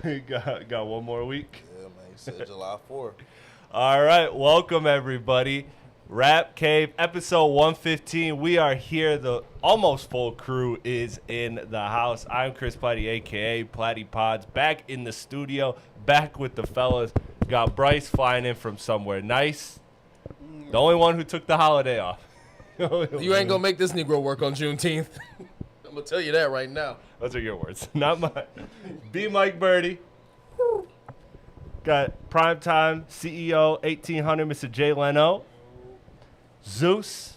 got one more week. Yeah, man. You said July 4th. All right, welcome everybody. Rap Cave episode 115. We are here. The almost full crew is in the house. I'm Chris Platte, aka Platte Pods, back in the studio, back with the fellas. Got Bryce flying in from somewhere nice. The only one who took the holiday off. You ain't gonna make this Negro work on Juneteenth. I'm gonna tell you that right now. Those are your words, not mine. B. Mike Birdie. Got primetime CEO 1800, Mr. Jay Leno. Zeus.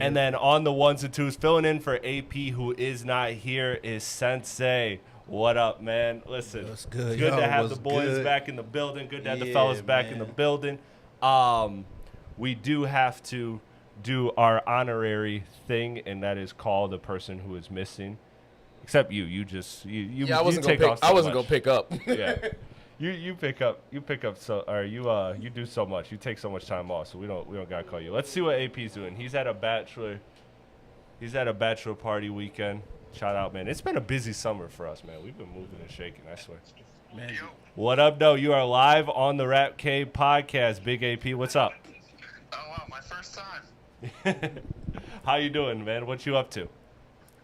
And then on the ones and twos, filling in for AP, who is not here, is Sensei. What up, man? Listen, That's good. it's good to have the What's boys good? back in the building. Good to have the Yeah, fellas back in the man. building. We do have to do our honorary thing, and that is call the person who is missing. Except you. You just you Yeah, I wasn't take gonna off pick. so I wasn't much. gonna pick up. Yeah. You pick up so or you do so much. You take so much time off, so we don't gotta call you. Let's see what AP's doing. He's at a bachelor party weekend. Shout out, man. It's been a busy summer for us, man. We've been moving and shaking, I swear. Man, What up, though? You are live on the Rap Cave podcast. Big AP, what's up? oh wow, my first time. How you doing, man? What you up to? I'm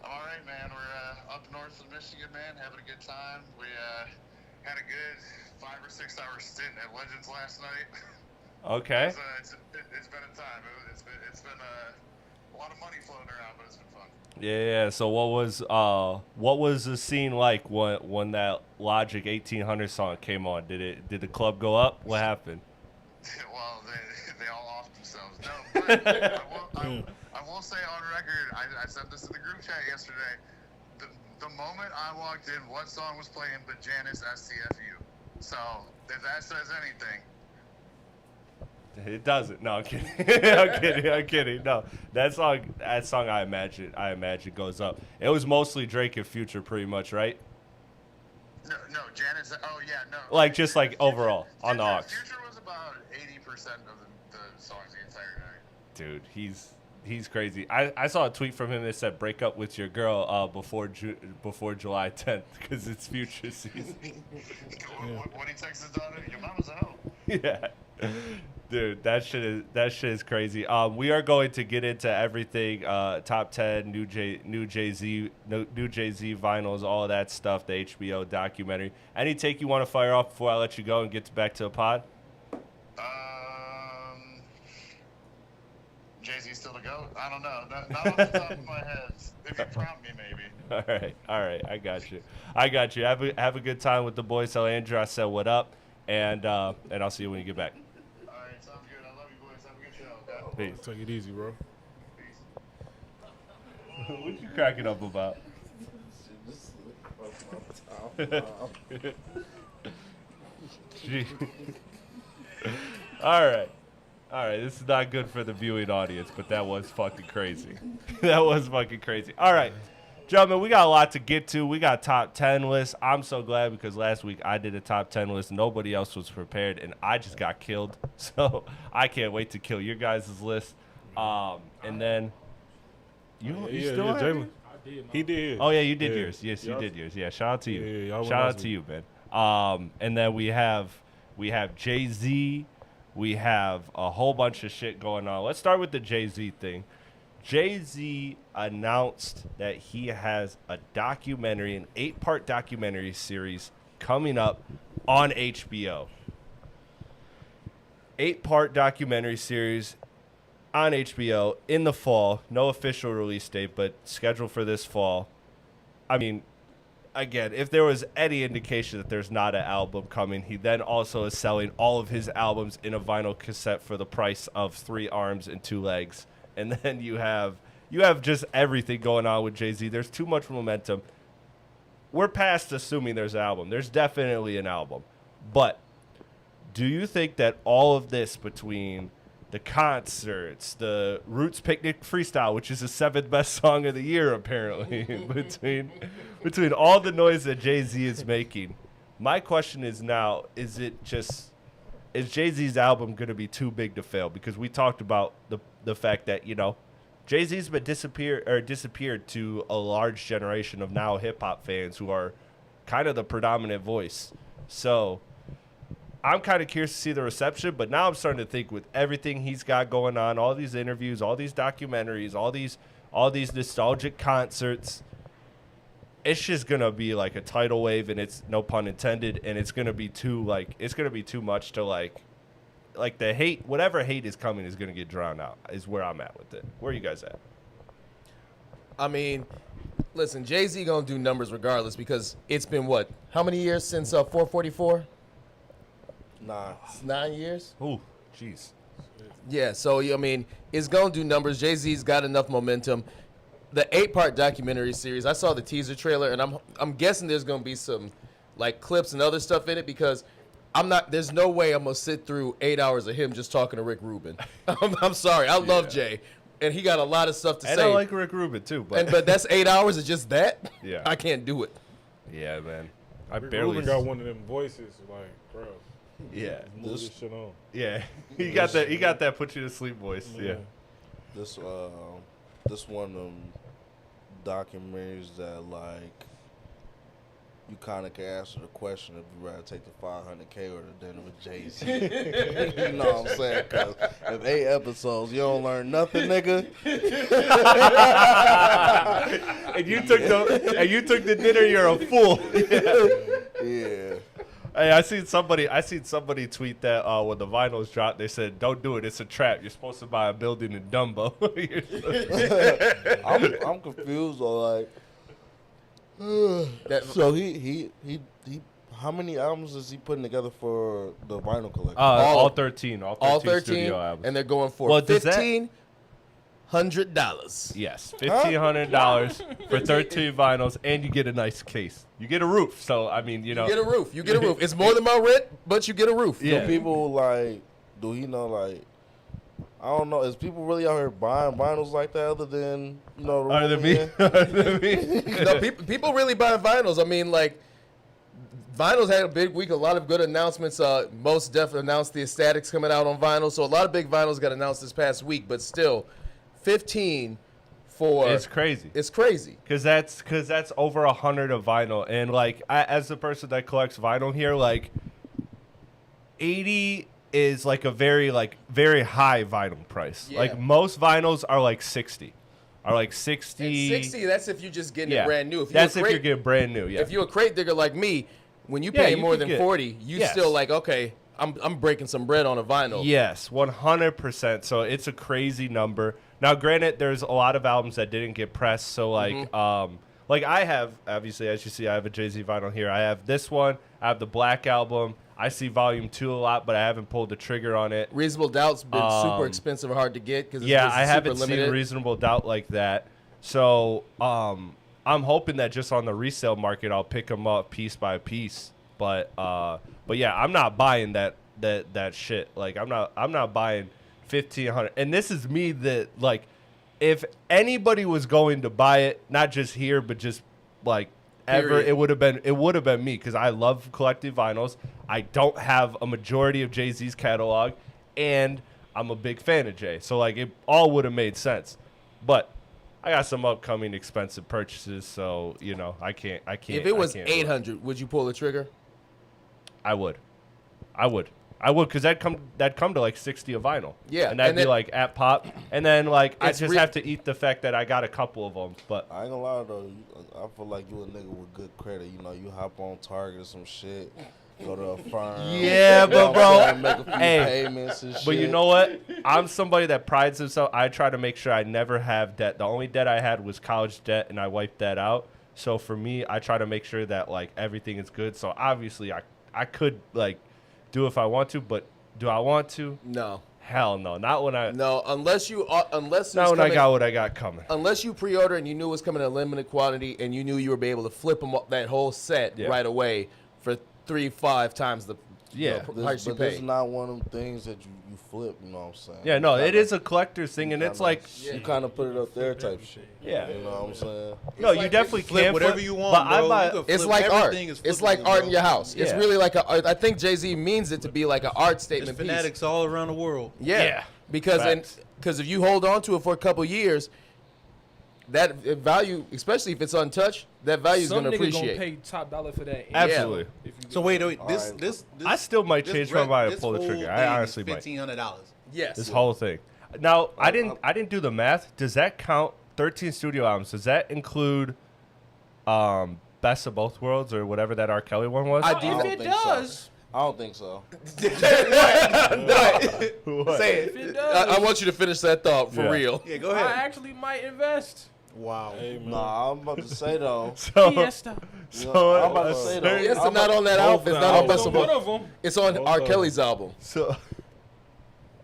all right, man. We're up north of Michigan, man, having a good time. We had a good 5 or 6 hour stint at Legends last night. Okay. It's been a time. It's been a lot of money floating around, but it's been fun. Yeah. So what was the scene like when that Logic 1800 song came on? Did the club go up? What happened? Well, they all off themselves. No, but I will say on record, I said this in the group chat yesterday. The moment I walked in, what song was playing but Janice STFU? So, if that says anything. It doesn't. No, I'm kidding. I'm kidding. No, that song I imagine goes up. It was mostly Drake and Future, pretty much, right? No, Janice. Oh yeah, no. Like just like overall on the aux. Future was about 80% of the songs the entire night. Dude, he's crazy. I saw a tweet from him that said break up with your girl before July 10th because it's Future season. What he texts his daughter, your mama's a hoe. Yeah. Dude, that shit is crazy. We are going to get into everything. Top 10, new Jay-Z vinyls, all of that stuff. The HBO documentary. Any take you want to fire off before I let you go and get back to the pod? Jay-Z still to go? I don't know. Not off the top of my head. If you prompt me, maybe. All right. I got you. Have a good time with the boys. Tell Andrew I said what up, and I'll see you when you get back. All right, sounds good. I love you, boys. Have a good show. Okay? Peace. Take it easy, bro. What you cracking up about? Gee. All right. This is not good for the viewing audience, but that was fucking crazy. All right. Gentlemen, we got a lot to get to. We got top 10 lists. I'm so glad because last week I did a top 10 list. Nobody else was prepared, and I just got killed. So I can't wait to kill your guys' list. And then you still have Jalen. it? He did. Oh, yeah, you did Yeah. yours. Yes, you Yup. did yours. Yeah, shout out to you. Yeah, y'all went shout out last to week. you, man. And then we have Jay-Z. We have a whole bunch of shit going on. Let's start with the Jay-Z thing. Jay-Z announced that he has a documentary, an 8-part documentary series coming up on HBO. 8-part documentary series on HBO in the fall. No official release date, but scheduled for this fall. I mean, again, if there was any indication that there's not an album coming, he then also is selling all of his albums in a vinyl cassette for the price of 3 arms and 2 legs. And then you have just everything going on with Jay-Z. There's too much momentum. We're past assuming there's an album. There's definitely an album. But do you think that all of this between the concerts, the Roots Picnic Freestyle, which is the 7th best song of the year apparently, between all the noise that Jay-Z is making, my question is now, is Jay-Z's album going to be too big to fail? Because we talked about the fact that, Jay-Z's been disappeared to a large generation of now hip-hop fans who are kind of the predominant voice So I'm kind of curious to see the reception, but now I'm starting to think with everything he's got going on, all these interviews, all these documentaries, all these nostalgic concerts, it's just gonna be like a tidal wave, and it's no pun intended, and it's gonna be too much to like the hate, whatever hate is coming is gonna get drowned out. Is where I'm at with it. Where are you guys at? I mean, listen, Jay-Z gonna do numbers regardless because it's been what? How many years since 444? Nah. 9 years. Ooh, jeez. Yeah, so I mean, it's gonna do numbers. Jay-Z's got enough momentum. The 8-part documentary series, I saw the teaser trailer, and I'm guessing there's gonna be some like clips and other stuff in it because there's no way I'm gonna sit through 8 hours of him just talking to Rick Rubin. I'm sorry, I love Jay, and he got a lot of stuff to And say. I like Rick Rubin too, but that's 8 hours of just that. Yeah. I can't do it. Yeah, man. I Rick barely Rubin got one of them voices, like, bro. Yeah. Move this shit on. Yeah. He got that put you to sleep voice. Yeah. This one of them documentaries that like you kind of can answer the question if you rather take the 500K or the dinner with Jay-Z. You know what I'm saying? Because if 8 episodes, you don't learn nothing, nigga. And you took the dinner, you're a fool. Yeah. Hey, I seen somebody tweet that when the vinyls dropped, they said, "Don't do it. It's a trap. You're supposed to buy a building in Dumbo." I'm confused or like. So he how many albums is he putting together for the vinyl collection? all 13 All 13, studio albums. and they're going for Well, does that- $1,500. Yes, $1,500 for 13 vinyls, and you get a nice case. You get a roof. So I mean, you know, You get a roof. You get a roof. It's more than my rent, but you get a roof. Yeah. Do people like? Do he know like? I don't know. Is people really out here buying vinyls like that other than the other than me? Rubin? Other than me? No, people really buy vinyls. I mean, like, vinyls had a big week. A lot of good announcements. Most Def announced the Ecstatics coming out on vinyl. So a lot of big vinyls got announced this past week. But still, 15 for It's crazy. It's crazy. Cause that's over 100 of vinyl, and like as the person that collects vinyl here, like 80 is like a very high vinyl price. Yeah. Like most vinyls are like 60, And 60. That's if you're just getting it brand new. If That's if you're getting brand new. Yeah. If you're a crate digger like me, when you Yeah, pay you more could than get- 40, you Yes. still like, okay, I'm breaking some bread on a vinyl. Yes, 100%. So it's a crazy number. Now, granted, there's a lot of albums that didn't get pressed. So like I have, obviously, as you see, I have a Jay-Z vinyl here. I have this one. I have the Black Album. I see Volume 2 a lot, but I haven't pulled the trigger on it. Reasonable Doubt's been super expensive and hard to get because Yeah, it's I super haven't limited. seen Reasonable Doubt like that. So I'm hoping that just on the resale market, I'll pick them up piece by piece. But yeah, I'm not buying that shit. Like I'm not buying 1,500. And this is me that like, if anybody was going to buy it, not just here, but just like ever, Period. it would have been me because I love collecting vinyls. I don't have a majority of Jay-Z's catalog, and I'm a big fan of Jay. So like it all would have made sense. But I got some upcoming expensive purchases, so I can't. If it was I can't do it. 800, would you pull the trigger? I would, because that'd come to like 60 a vinyl. Yeah, and that'd and be then- like at pop, and then like I It's just have to eat the fact that I got a couple of them. But I ain't gonna lie though, I feel like you a nigga with good credit. You hop on Target or some shit, go to a firm. Yeah, but bro, make a few hey, payments and shit. but you know what? I'm somebody that prides himself. I try to make sure I never have debt. The only debt I had was college debt, and I wiped that out. So for me, I try to make sure that like everything is good. So obviously, I could like do if I want to, but do I want to? No. Hell no, not when I. No, unless it Not was when I coming- got what I got coming. Unless you pre-order and you knew it was coming in a limited quantity and you knew you would be able to flip them up, that whole set Yeah. right away for 3-5 times the Yeah. price you But pay. this is not one of them things that you flip. You know what I'm saying? Yeah, no, You it is a collector's thing, and kinda- it's like, you kind of put it up there type shit. yeah, You know what I'm saying? no, you definitely Flip can whatever flip, you want, but bro. I buy. You can It's flip like art. everything is It's like flippable, art bro. in your house. It's Yeah. really like I think Jay-Z means it to be like an art There's statement piece. fanatics all around the world. Yeah. Yeah. Because Facts. if you hold on to it for a couple years, that value, especially if it's untouched, that value is Some going to nigga gonna appreciate. pay top dollar for that. Absolutely. If you So get wait. All This right. this I still might this change rec- my mind and this pull the whole trigger. I thing is honestly might. $1,500. Yes. This whole thing. Now, I didn't do the math. Does that count? 13 studio albums. Does that include Best of Both Worlds or whatever that R. Kelly one was? I If do. don't it think so. does, I don't think so. What? Say if it. it does, I want you to finish that thought for Yeah. real. Yeah, go I ahead. actually might invest. Wow. Hey, man. Nah, I'm about to say though. So, Fiesta. so, I'm about to say though. Yes, I'm it's not on that Both album. It's of not them. on Best of One Both. of them. It's on Both R. of Kelly's album. so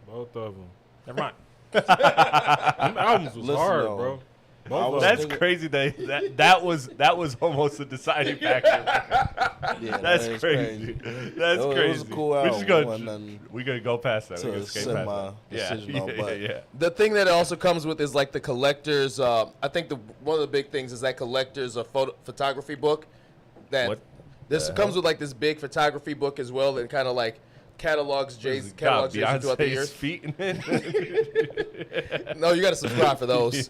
Both of them. Never mind. Them albums was Listen, hard, though. bro. I Both of was them. that's thinking- crazy. That was almost a deciding factor. Yeah, That's that is crazy. That's It was crazy. a cool We're album. just It gonna wasn't nothing we gonna go past that. to We're gonna skate set past my that. Yeah, decision on, yeah, but- yeah. The thing that it also comes with is like the collector's. I think one of the big things is that collector's photography book. That What this the comes hell? with like this big photography book as well, that kind of like catalogs Jay's Got catalogs Jay-Z throughout the Beyonce's years. feet in it. No, you got to subscribe for those.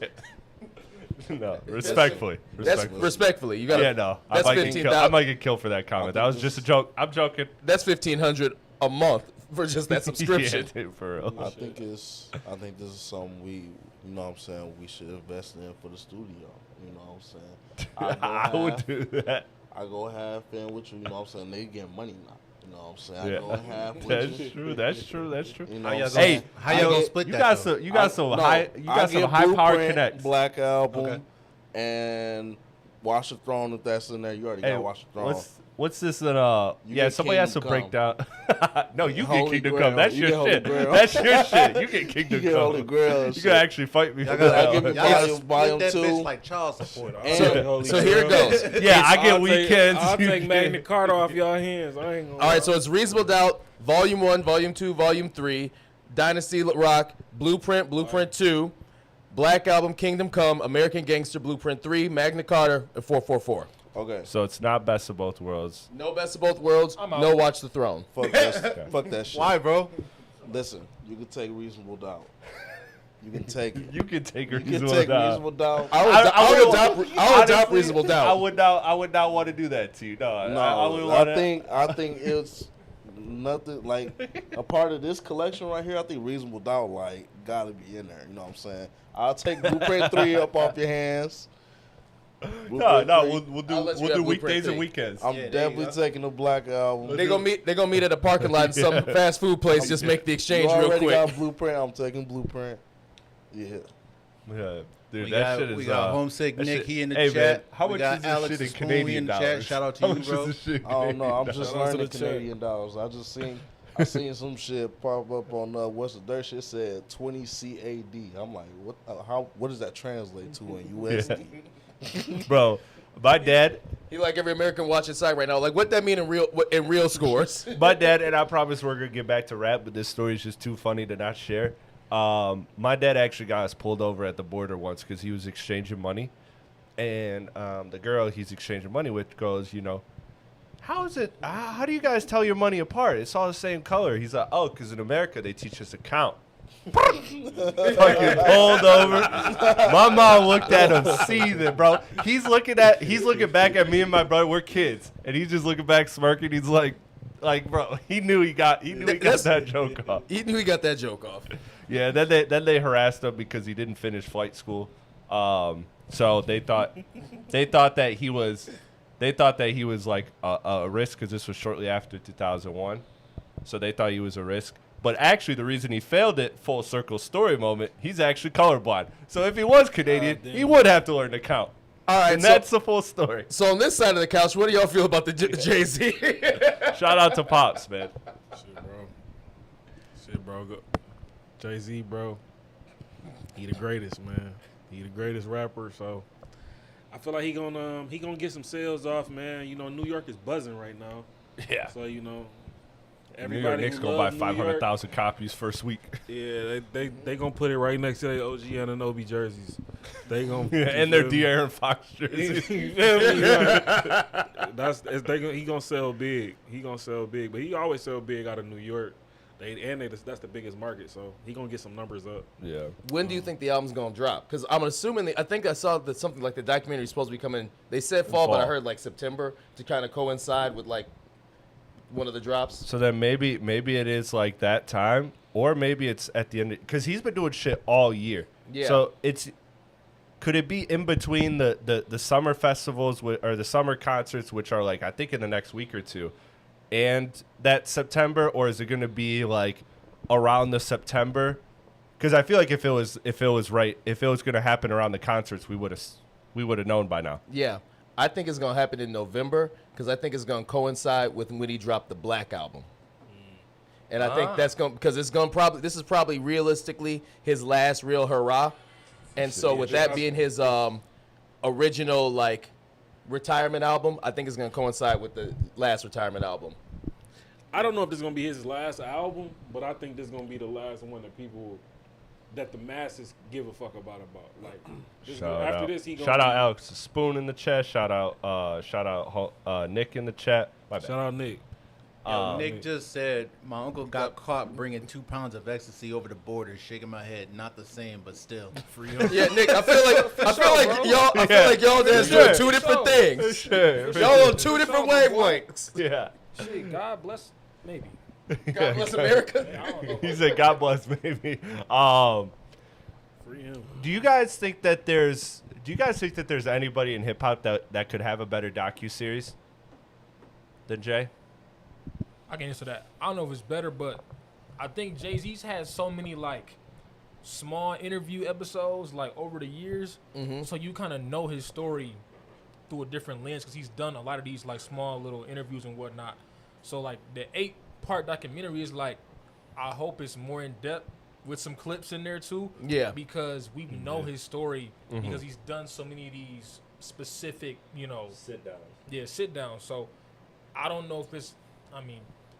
No, respectfully. That's respectfully. You got to. Yeah, no. That's I $15,000. might get killed for that comment. That was just a joke. I'm joking. That's $1,500 a month for just that subscription. Yeah, dude, for real. I think this is something we, you know what I'm saying, we should invest in for the studio. You know what I'm saying? I would do that. I go half in with you, you know what I'm saying? They get money now. You know what I'm saying? I Yeah. go half with That's you. true. That's true. That's true. You know How what y'all I'm gonna, saying? how y'all gonna get- split You that? got though? some. You got some No, high. You I got some get high power Blueprint, connects. Black Album, Okay. and Watch the Throne. If that's in there, you already Hey, got Watch the Throne. what's this in You yeah, get somebody has to Kingdom break down. No, you get Holy Kingdom Grail. Come. That's You your get Holy shit. Grail. That's your shit. You get Kingdom You get Come. Holy Grail and You shit. can actually fight me Y'all for gotta, that. give me y'all gotta Volume split that 2. bitch like child support. And- So here it goes. Yeah, I get I'll weekends. I'll you take get- Magna Carta off y'all hands. I ain't gonna All right, so it's Reasonable Doubt, Volume 1, Volume 2, Volume 3, Dynasty Rock, Blueprint, Blueprint 2, Black Album, Kingdom Come, American Gangster, Blueprint 3, Magna Carta, and 444. Okay, So it's not Best of Both Worlds. No Best of Both Worlds, I'm out. no Watch the Throne. fuck that. Fuck that shit. Why, bro? Listen, you can take Reasonable Doubt. You can take. You can take You can Reasonable take Doubt. Reasonable Doubt. I would adopt Honestly, Reasonable Doubt. I would not want to do that to you. No, I would No, want I think it's nothing like a part of this collection right here. I think Reasonable Doubt like gotta be in there. You know what I'm saying? I'll take Blueprint 3 up off your hands. No, Blueprint no, 3. we'll do I'll let you we'll have do Blueprint weekdays and 3. weekends. I'm Yeah, there you definitely go. taking the Black Album. They gonna meet at a parking lot in some fast food place. Just make the You exchange real already quick. got Blueprint. I'm taking Blueprint. Yeah. Yeah, dude, We that got, shit is. we got Homesick that Nick, shit- he in the hey, chat. Man, how we much got is this Alex shit in Spoon Canadian in the dollars? chat. Shout out to How you, much is bro. this shit in I don't know. I'm Canadian just Shout out to learning the chat. Canadian dollars. I seen some shit pop up on what's the dirt shit said 20 CAD. I'm like, what does that translate to in USD? dollars? Bro, my dad, He like every American watching site right now. Like, what that mean in real scores? my dad, and I promise we're gonna get back to rap, but this story is just too funny to not share. My dad actually got us pulled over at the border once because he was exchanging money, and the girl he's exchanging money with goes, you know, how is it? How do you guys tell your money apart? It's all the same color. He's like, oh, because in America they teach us to count. Fucking pulled over. My mom looked at him seething, bro. He's looking back at me and my brother. We're kids, and he's just looking back, smirking. He's like, bro, he knew he got that joke off. He knew he got that joke off. Yeah, then they harassed him because he didn't finish flight school. So they thought that he was like a risk because this was shortly after 2001. So they thought he was a risk. But actually, the reason he failed it, full circle story moment, he's actually colorblind. So if he was Canadian, he would have to learn to count. All right, And that's the full story. so on this side of the couch, what do y'all feel about the Jay-Z? Shout out to Pops, man. Shit, bro. Jay-Z, bro. He the greatest, man. He the greatest rapper. So I feel like he gonna get some sales off, man. You know, New York is buzzing right now. Yeah. So you know, New York Knicks who gonna buy love New York- 500,000 copies first week. Yeah, they gonna put it right next to their OG Anunoby jerseys. They gonna And their De'Aaron Fox jerseys. You feel me? He gonna sell big. He gonna sell big, but he always sell big out of New York. That's the biggest market, so he gonna get some numbers up. Yeah. When do you think the album's gonna drop? Because I'm assuming I think I saw that something like the documentary is supposed to be coming. They said fall, but I heard like September to kind of coincide with like one of the drops. So then maybe it is like that time, or maybe it's at the end because he's been doing shit all year. Yeah. So could it be in between the summer festivals or the summer concerts, which are like I think in the next week or two, and that September, or is it going to be like around the September? Because I feel like if it was going to happen around the concerts, we would have known by now. Yeah, I think it's gonna happen in November because I think it's gonna coincide with when he dropped the Black album. And I think that's going because this is probably realistically his last real hurrah. And so with that being his original like retirement album, I think it's going to coincide with the last retirement album. I don't know if this is gonna be his last album, but I think this is gonna be the last one that the masses give a fuck about. Like after this, he gonna shout out Alex Spoon in the chat. Shout out Nick in the chat. My bad. Shout out Nick. Nick just said my uncle got caught bringing 2 pounds of ecstasy over the border. Shaking my head, not the same, but still. Free Yeah, Nick, I feel like y'all guys doing 2 different things. Sure. Y'all on 2 different wavelengths. Yeah. Shit, God bless, maybe. God bless America. I don't know. He said, "God bless, maybe." Free him. Do you guys think that there's anybody in hip hop that could have a better docuseries than Jay? I can answer that. I don't know if it's better, but I think Jay-Z's had so many like small interview episodes like over the years, so you kind of know his story through a different lens because he's done a lot of these like small little interviews and whatnot. So like the 8-part documentary is like, I hope it's more in depth with some clips in there too. Yeah. Because we know his story because he's done so many of these specific, Sit down. Yeah, sit down. So I don't know if it's,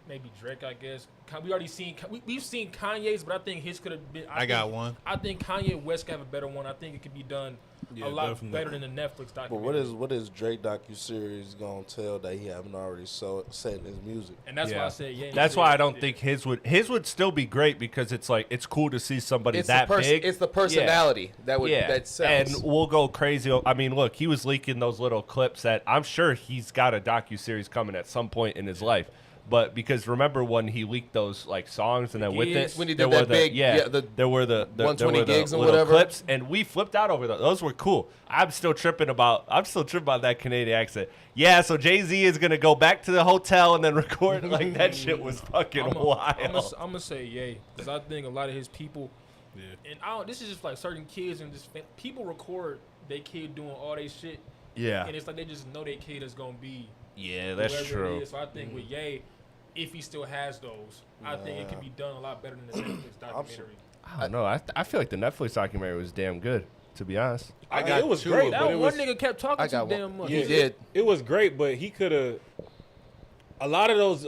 maybe Drake, I guess. We already seen, we've seen Kanye's, but I think his could have been. I got one. I think Kanye West could have a better one. I think it could be done a lot definitely. better than the Netflix But documentary. what is Drake docuseries gonna tell that he haven't already said in his music? And that's why I said, yeah. That's why I don't think his would still be great because it's like it's cool to see somebody It's that big. It's the personality that sells. And we'll go crazy. I mean, look, he was leaking those little clips that I'm sure he's got a docuseries coming at some point in his life. But because remember when he leaked those like songs and then with it, when he there did that were big, there were the 120 gigs and little whatever clips, and we flipped out over those. Those were cool. I'm still tripping about that Canadian accent. Yeah, so Jay-Z is gonna go back to the hotel and then record like that. Shit was fucking wild. I'm gonna say yay because I think a lot of his people. Yeah. And this is just like certain kids and just people record their kid doing all they shit. Yeah. And it's like they just know their kid is gonna be. Yeah, that's whoever true. It is. So I think with Ye, if he still has those, I think it could be done a lot better than the Netflix documentary. I don't know. I feel like the Netflix documentary was damn good, to be honest. It was great. That But one nigga kept talking I got too one. damn much. He did. It was great, but he could have. A lot of those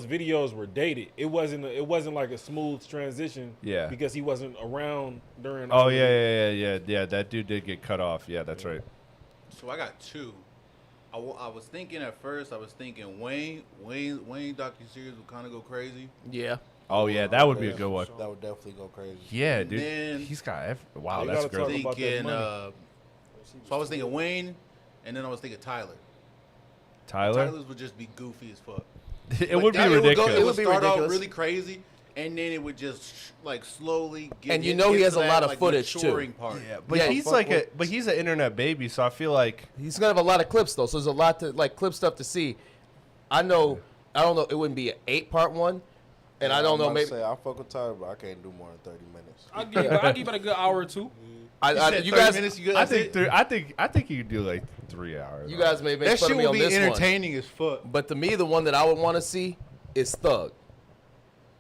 videos were dated. It wasn't like a smooth transition. Yeah. Because he wasn't around during. Oh yeah. That dude did get cut off. Yeah, that's right. So I got 2. I was thinking at first. I was thinking Wayne docuseries would kind of go crazy. Yeah. Oh yeah, that would be a good one. That would definitely go crazy. Yeah, dude. Then- He's got wow, You that's gotta talk great. about that Thinking. money. So I was thinking Wayne, and then I was thinking Tyler. Tyler, Tyler's would just be goofy as fuck. it would be ridiculous. It would be start off ridiculous. really crazy, and then it would just like slowly get. And you get know he to has a that, lot of like, footage, too. maturing Part. Yeah, but Yeah, he's he's an internet baby, so I feel like He's gonna have a lot of clips though, so there's a lot to like clip stuff to see. I don't know. It wouldn't be an 8-part one, and I don't know. Maybe I fuck with Tyler, but I can't do more than 30 minutes. I'll give it a good hour or two. you guys, I think you could do like 3 hours. you guys may make That fun shit of me would on be this one. entertaining as fuck. But to me, the one that I would want to see is Thug.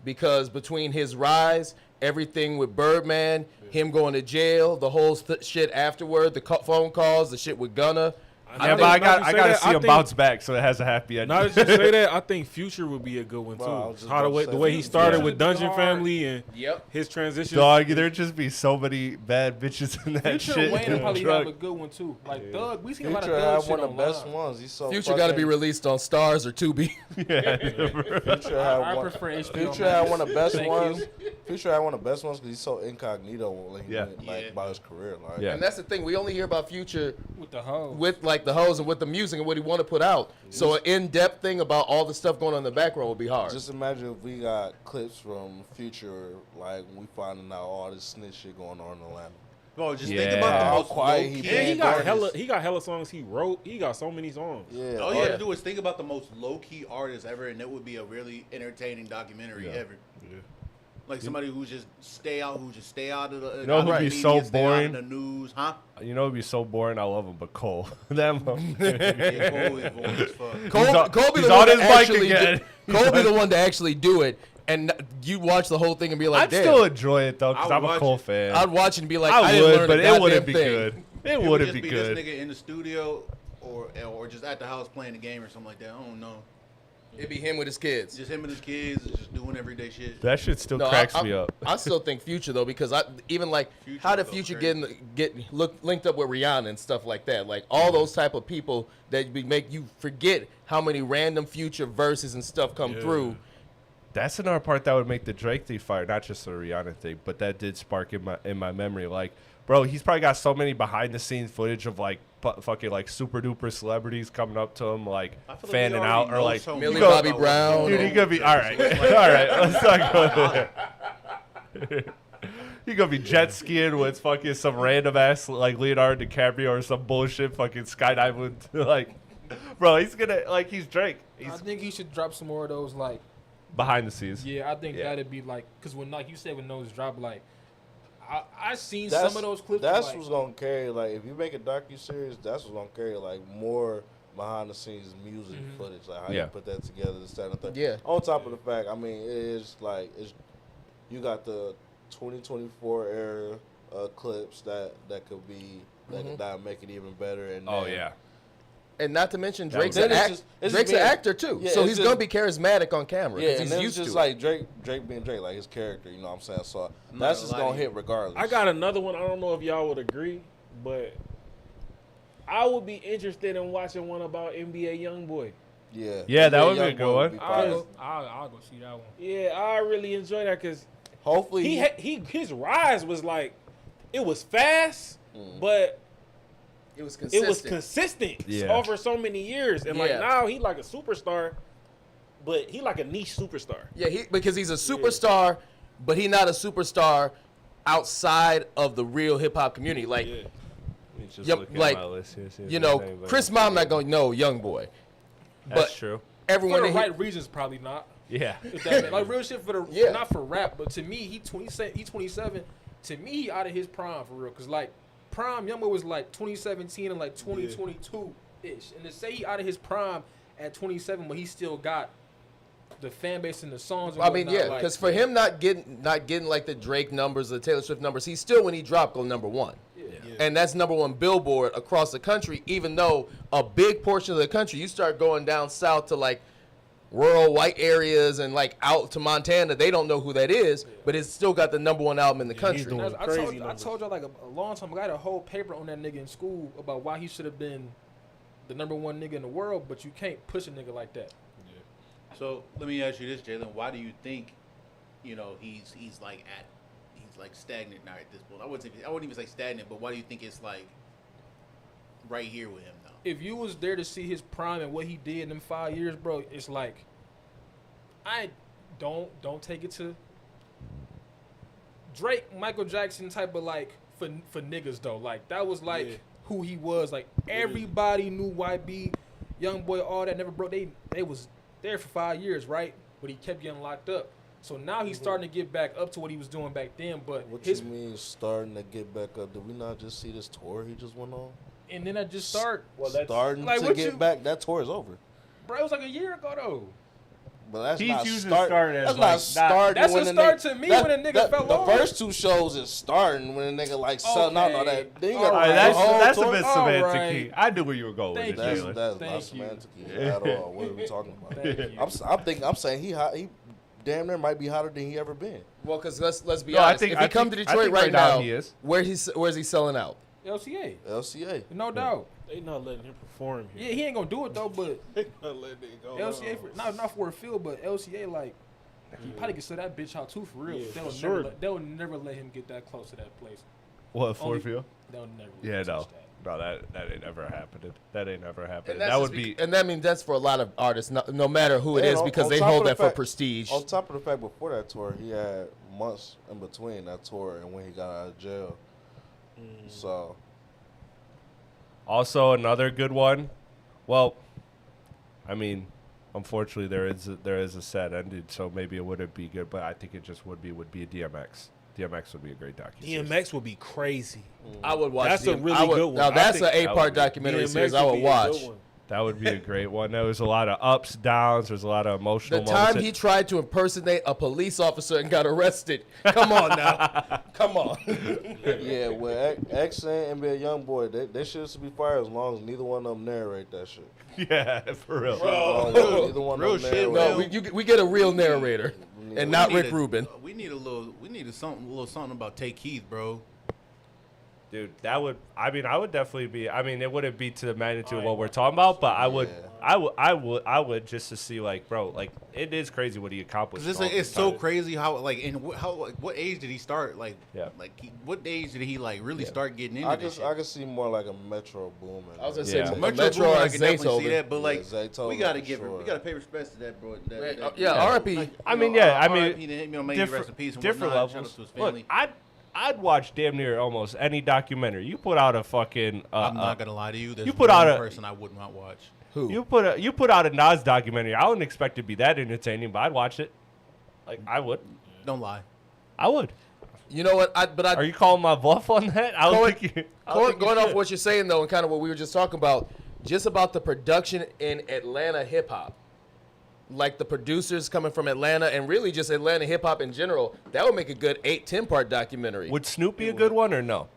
Because between his rise, everything with Birdman, him going to jail, the whole shit afterward, the phone calls, the shit with Gunna, Yeah, but I gotta see him bounce back, so it has a happy ending. Not to just say that, I think Future would be a good one Bro, I was too. just How about to the say way he Future. started Yeah. with Dungeon Hard. Family and Yep. his transition. Dog, there'd just be so many bad bitches in that Future shit. Wayne in will the probably truck. have a good one too. Like Thug, we seen a lot of Future Thug had shit one of the online. best ones. He's so Future got to be fucking- released on Stars or Tubi. Future had I one. prefer HBO. Future had one of the best Thank ones. you. Future had one of the best ones because he's so incognito, like, Yeah. about his career. Like, Yeah. And that's the thing. We only hear about Future With the hoe. with like the hoes and with the music and what he want to put out. So an in-depth thing about all the stuff going on in the background would be hard. just imagine if we got clips from Future, like when we finding out all this snitch shit going on in Atlanta. Bro, just Yeah. think about the How most quiet low he key. been. And artists. he got hella songs he wrote. He got so many songs. Yeah, All you have to do is think about the most low key artist ever, and it would be a really entertaining documentary ever. Yeah. Like somebody who just stay out of the. You know who'd be media, so stay out of boring? the news, huh? You know, it'd be so boring. I love him, but Cole, that motherfucker. Yeah, Cole is boring as fuck. Cole be he's the on one his to bike actually again. Cole be the one to actually do it, and you watch the whole thing and be like, I'd damn. still enjoy it though, because I I'm would a watch Cole it. fan. I'd watch and be like, I didn't would, learn but a it wouldn't goddamn be thing. good. It would wouldn't just be be good. this nigga in the studio or just at the house playing the game or something like that. I don't know. It'd be him with his kids. Just him and his kids just doing everyday shit. That shit still No, cracks I, me up. I still think Future though, because even like Future how did go Future crazy. get linked up with Rihanna and stuff like that? Like all those type of people that make you forget how many random Future verses and stuff come through. That's another part that would make the Drake thing fire, not just the Rihanna thing, but that did spark in my memory. Like, bro, he's probably got so many behind the scenes footage of like fucking like super duper celebrities coming up to him, like I feel like fanning we out already or know like so Millie much Bobby about what's Brown. going dude, he on. could be all right. All right, let's not go there. He gonna be jet skiing with fucking some random ass like Leonardo DiCaprio or some bullshit fucking skydiving. Like, bro, he's gonna like he's Drake. I He's think he should drop some more of those. Like, behind the scenes. yeah, I think Yeah. that'd be like, cause when like you said when those drop, like, I seen That's, some of those clips. That's like, what's gonna carry. Like, if you make a docu-series, that's what's gonna carry. Like, more behind the scenes music footage, like how Yeah. you put that together, this, that, and the third. Yeah. On top of the fact, I mean, it is like you got the 2024 era clips that could be that make it even better. And Oh then- yeah. And not to mention That Drake's was- an Then it's just an being- actor too, yeah, so it's he's just- gonna be charismatic on camera. Yeah, 'cause and he's then it's used just to like Drake being Drake, like his character. You know what I'm saying? So I'm that's not just gonna lie gonna to you. hit regardless. I got another one. I don't know if y'all would agree, but I would be interested in watching one about NBA YoungBoy. Yeah, Yeah, that would be a Young good Boy one. be I'll fire. go, I'll go see that one. Yeah, I really enjoy that because Hopefully, his rise was like, it was fast, but it was it consistent. was consistent Yeah. over so many years. And like Yeah. now he like a superstar, but he like a niche superstar. Yeah, because he's a superstar, but he's not a superstar outside of the real hip hop community. Like, Yeah. Just Yep, looking like, at my list here, see if you there's know, anybody Chris else. Mom not gonna know Young Boy, That's but true. everyone For the that he- right reasons, probably not. Yeah. If that like real shit for the Yeah. not for rap, but to me, he 27. To me, he out of his prime for real. Cause like prime Youngboy was like 2017 and like 2022 ish. And to say he out of his prime at 27, but he still got the fan base and the songs. And I mean, whatnot, yeah, like, because for him not getting like the Drake numbers, the Taylor Swift numbers, he's still when he dropped go number one. And that's number one Billboard across the country, even though a big portion of the country, you start going down south to like rural white areas and like out to Montana, they don't know who that is, but it's still got the number one album in the he's country. doing I crazy told numbers. y'all like a long time ago, I had a whole paper on that nigga in school about why he should have been the number one nigga in the world, but you can't push a nigga like that. So let me ask you this, Jalen. Why do you think, he's like stagnant now at this point? I wouldn't even say stagnant, but why do you think it's like right here with him now? If you was there to see his prime and what he did in them 5 years, bro, it's like I don't take it to Drake, Michael Jackson type of like for niggas though. Like that was like who he was. Like everybody knew YB, Young Boy, all that. Never broke. They was there for 5 years, right? But he kept getting locked up. So now he's starting to get back up to what he was doing back then. But What his you mean starting to get back up? Did we not just see this tour he just went on? and then I just start. Starting like, to what get you- back. That tour is over. Bro, it was like a year ago though. But that's He's not using start. start as That's like not starting. That's when a the start nigga, to me when a nigga fell the off. first 2 shows is starting when a nigga like selling out and all that. Then you All gotta right, write the whole that's a tour. bit All semantic. right. I knew where you were going Thank with it, you. Jalen. That's not Thank you. semantic at all. What are we talking about? Thank you. I'm saying he hot. He damn near might be hotter than he ever been. Well, because let's be No, I honest. think- if he I come to think- Detroit right now, he is. where's he selling out? LCA, LCA. no doubt. They not letting him perform Yeah, here. he ain't gonna do it though. But They not letting it go. LCA, not for a field, but LCA like he probably can sell that bitch out too for real. Yeah, they'll for never, sure. they'll never let him get that close to that place. What, Only- Ford Field? They'll never. Yeah, no. touch that. No, that ain't never happened. That ain't never happened. And that's That just would be. and that means that's for a lot of artists, no matter who it And is, on- because on they top hold of the that for fact- prestige. On top of the fact, before that tour, he had months in between that tour and when he got out of jail. So Also, another good one. Well, I mean, unfortunately, there is a sad ending, so maybe it wouldn't be good. But I think it just would be a DMX. DMX would be a great documentary. DMX would be crazy. I would watch. That's a really good one. Now I that's think an that 8-part would be- documentary DMX series I would be a good watch. one. That would be a great one. There was a lot of ups, downs. There's a lot of emotional The moments. time he tried to impersonate a police officer and got arrested. Come on now. Come on. yeah, with X and NBA YoungBoy, they should be fired as long as neither one of them narrate that shit. Yeah, for real. Neither one Real of them shit, narrate. No, we get a real narrator, and not We Rick need Rubin. We need a little something about Take Keith, bro. Dude, that would. I mean, I would definitely be. I mean, it wouldn't be to the magnitude of what we're talking about, but I would. Yeah. I would just to see, like, bro, like, it is crazy what he accomplished. Cause all it's this so time. crazy how what age did he start Yeah. what age did he like really start getting into I this can see more like a Metro Boomin. I was gonna Yeah. say So Metro Metro Boomin, or I can definitely see Zaytoven. that, but like Zaytoven we gotta for give sure. we gotta pay respects to that bro. Yeah, R.I.P. I mean, yeah, I mean, R.I.P. to him, may he rest in peace and different whatnot. Shout out levels. to his Look, family. I'd watch damn near almost any documentary. You put out a fucking. I'm not gonna lie to you. There's you put one out a- person I would not watch. Who? You put out a Nas documentary. I wouldn't expect it to be that entertaining, but I'd watch it. Like, I would. Don't lie. I would. You know what? Are you calling my bluff on that? I don't think you. I don't think you Going off should. what you're saying though, and kind of what we were just talking about, just about the production in Atlanta hip hop, like the producers coming from Atlanta, and really just Atlanta hip hop in general, that would make a good 8-10-part documentary. Would Snoop be a good one or no?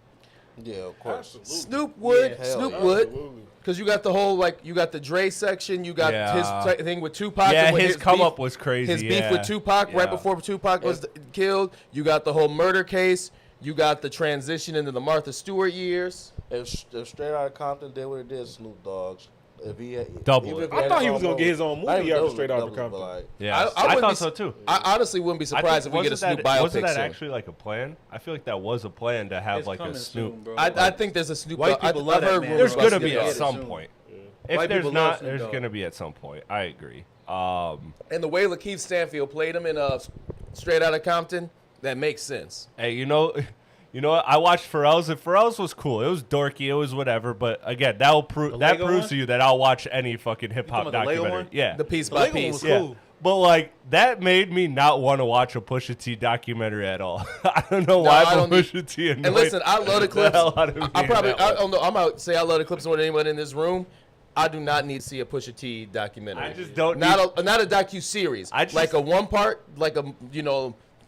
Yeah, of course. Snoop would, Yeah, Snoop hell would, Absolutely. because you got the whole you got the Dre section, you got Yeah. his thing with Tupac. Yeah, and when his come beef- up was crazy. His beef yeah. with Tupac right Yeah. before Tupac was killed. You got the whole murder case. You got the transition into the Martha Stewart years. If Straight Outta Compton did what it did, Snoop Dogg's. If he had, Double even it. if I had thought he his was own gonna get his own not even movie after double, Straight Outta double, but Compton. like, Yeah, I I wouldn't thought be- so too. I honestly wouldn't be surprised if we get a Snoop biopic Wasn't that soon. actually like a plan? I feel like that was a plan to have It's like a coming Snoop. soon, bro. I think there's a Snoop. White I, people love I've that heard man, rumors There's bro. about gonna Snoop be Dogg. at it some soon. point. White If there's people love not, Snoop there's Dogg. gonna be at some point. I agree. And the way Lakeith Stanfield played him in Straight Outta Compton, that makes sense. Hey, you know what? I watched Pharrell's, and Pharrell's was cool. It was dorky. It was whatever. But again, that Lego proves one? to you that I'll watch any fucking hip hop talking about the Lego documentary. one? Yeah, The piece The by Lego one piece. was yeah. cool. But like that made me not want to watch a Pusha T documentary at all. I don't know why, I but don't need- Pusha T annoyed And listen, I love the clips. hell out of me I in probably, that I one. don't know. I'm out say I love the clips more than anyone in this room. I do not need to see a Pusha T documentary. I just don't not a docu series. I just- Like a one part, like a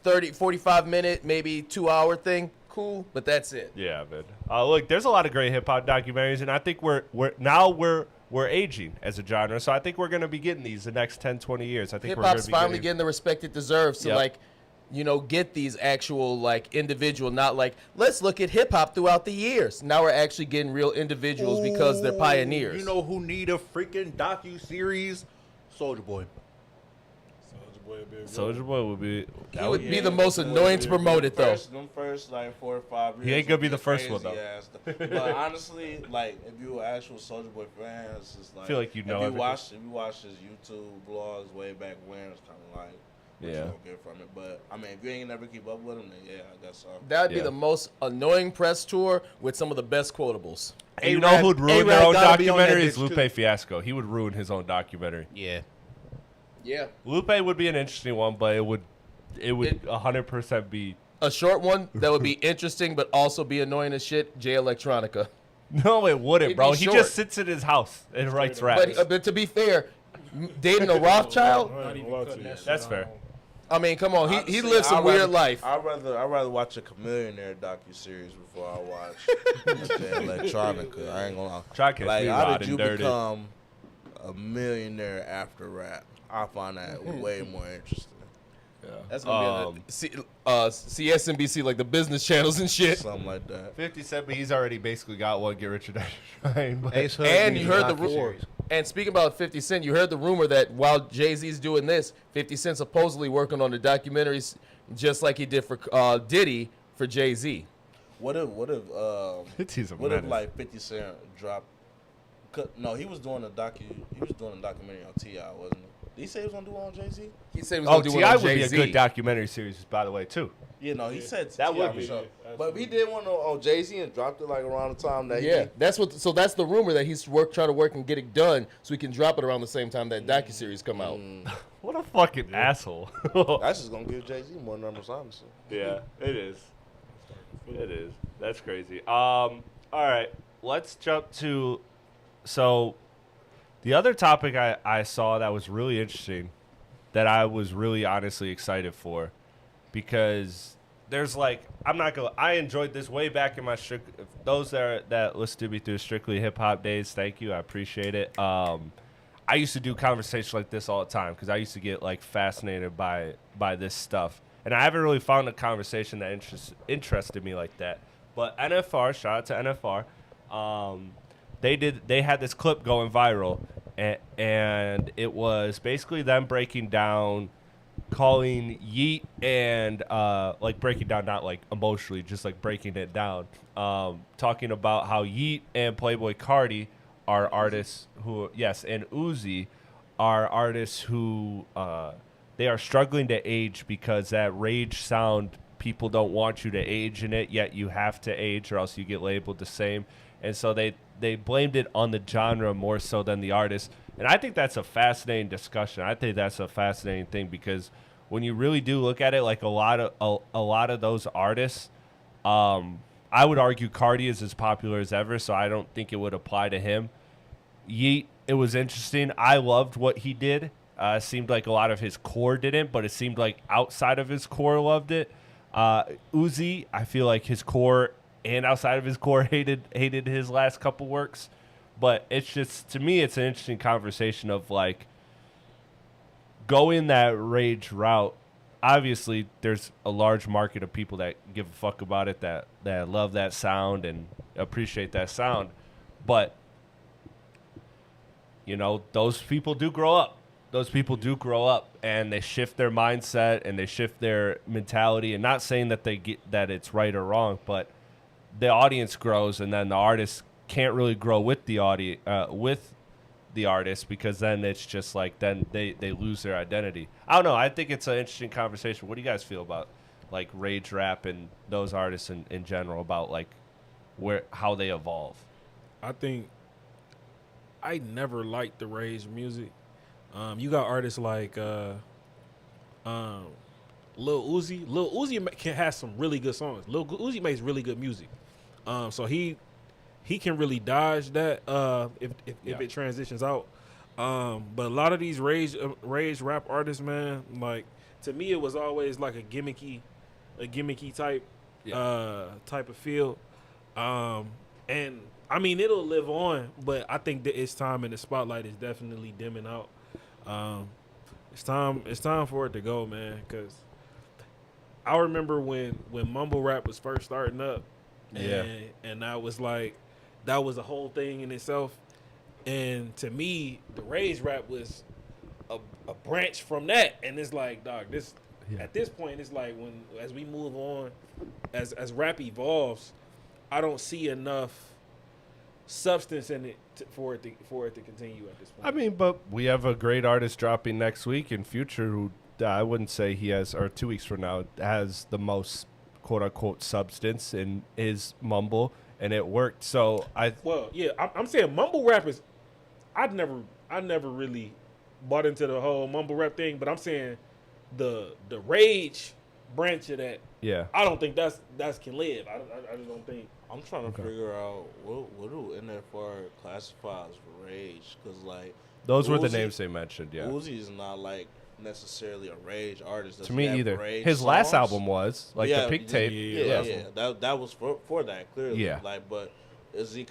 30, 45 minute, maybe 2 hour thing. Cool, but that's it. Yeah, man. Look, there's a lot of great hip hop documentaries, and I think we're aging as a genre, so I think we're gonna be getting these the next 10, 20 years. I think Hip we're gonna hop's be finally getting the respect it deserves to Yep. get these actual individual, not like let's look at hip hop throughout the years. Now we're actually getting real individuals because they're pioneers. You know who need a freaking docu-series? Soulja Boy. Soulja Boy would be a good Soulja Boy would be. he would be the most annoying to promote it though. Them first like 4 or 5 years. He ain't gonna be the was first one, crazy though. ass. But honestly, like if you were actual Soulja Boy fans, it's like Feel like you know if you everything. watch his YouTube vlogs way back when, it's kind of like what you Yeah. gonna get from it. But I mean, if you ain't never keep up with him, then yeah, I guess so. That would be Yeah. the most annoying press tour with some of the best quotables. And you know A-Rad- who'd ruin their A-Rad own gotta be on that documentary is bitch, Lupe too. Fiasco. He would ruin his own documentary. Yeah. Yeah. Lupe would be an interesting one, but it would 100% be. A short one that would be interesting but also be annoying as shit, Jay Electronica. No, it wouldn't, It'd bro. be He short. just sits in his house and writes raps. But to be fair, dating a Rothschild. I ain't Not even gonna lie to cutting you. that shit That's fair. out. I mean, come on, he See, lives some weird life. I'd rather watch a Chameleonaire docu-series before I watch the electronica. I ain't gonna lie. Try catch Like, me how rod did and you dirty. become a millionaire after rap? I find that way more interesting. That's gonna be CSNBC, like the business channels and shit. Something like that. 50 Cent, but he's already basically got one. Get rich or die trying. But Ace Hood And needs you a heard the docu-series. And speaking about 50 Cent, you heard the rumor that while Jay-Z's doing this, 50 Cent supposedly working on the documentaries just like he did for Diddy for Jay-Z. What if 50's a what if menace. like 50 Cent dropped? No, he was doing a documentary on T.I., wasn't he? Did he say he was gonna do one on Jay-Z? He said he was Oh, going to do one T.I. on would be a Jay-Z. good documentary series, by the way, too. Yeah, no, he said That T.I. would for be. sure. Yeah, But he did one on Jay-Z and dropped it like around the time that Yeah, that's the rumor that he's trying to work and get it done so he can drop it around the same time that docuseries come out. What a fucking asshole. That's just gonna give Jay-Z more numbers, honestly. Yeah, it is. It is. That's crazy. All right, let's jump to. So, the other topic I saw that was really interesting, that I was really honestly excited for, because there's like I enjoyed this way back in my those that listen to me through Strictly Hip Hop days. Thank you, I appreciate it. I used to do conversations like this all the time because I used to get like fascinated by this stuff, and I haven't really found a conversation that interested me like that. But NFR, shout out to NFR, they had this clip going viral, and it was basically them breaking down, calling Yeet and like breaking down, not like emotionally, just like breaking it down, talking about how Yeet and Playboi Carti are artists who, yes, and Uzi are artists who they are struggling to age because that rage sound, people don't want you to age in it, yet you have to age or else you get labeled the same. And so they blamed it on the genre more so than the artist. And I think that's a fascinating discussion. I think that's a fascinating thing because when you really do look at it, like a lot of those artists, I would argue Cardi is as popular as ever, so I don't think it would apply to him. Yeet, it was interesting. I loved what he did. Seemed like a lot of his core didn't, but it seemed like outside of his core loved it. Uzi, I feel like his core and outside of his core hated his last couple works. But it's just, to me, it's an interesting conversation of like going that rage route. Obviously, there's a large market of people that give a fuck about it, that love that sound and appreciate that sound. But, you know, those people do grow up. Those people do grow up and they shift their mindset and they shift their mentality. And not saying that that it's right or wrong, but the audience grows and then the artist can't really grow with the artist because then it's just like then they lose their identity. I don't know. I think it's an interesting conversation. What do you guys feel about like rage rap and those artists in general, about like how they evolve? I think I never liked the rage music. You got artists like Lil Uzi. Lil Uzi can have some really good songs. Lil Uzi makes really good music. So he can really dodge that if it transitions out. But a lot of these rage rap artists, man, like to me it was always like a gimmicky type type of feel. And I mean it'll live on, but I think that its time in the spotlight is definitely dimming out. It's time for it to go, man, because I remember when mumble rap was first starting up, and that was a whole thing in itself. And to me, the rage rap was a branch from that. And it's like, dog, at this point, it's like as we move on, as rap evolves, I don't see enough substance in it for it to continue at this point. I mean, but we have a great artist dropping next week in Future who I wouldn't say he has, or 2 weeks from now, has the most quote unquote substance in his mumble, and it worked. So I'm saying mumble rap is. I never really bought into the whole mumble rap thing, but I'm saying the rage branch of that. Yeah, I don't think that's can live. I just don't think. I'm trying to figure out what do NFR classify as rage, because like Those were the Uzi- names they mentioned. Yeah. Uzi is not like necessarily a rage artist. Does To he me have either. rage His last songs? album was like Yeah, the Pink Tape. Yeah. That was for that clearly. Yeah. Like, but is he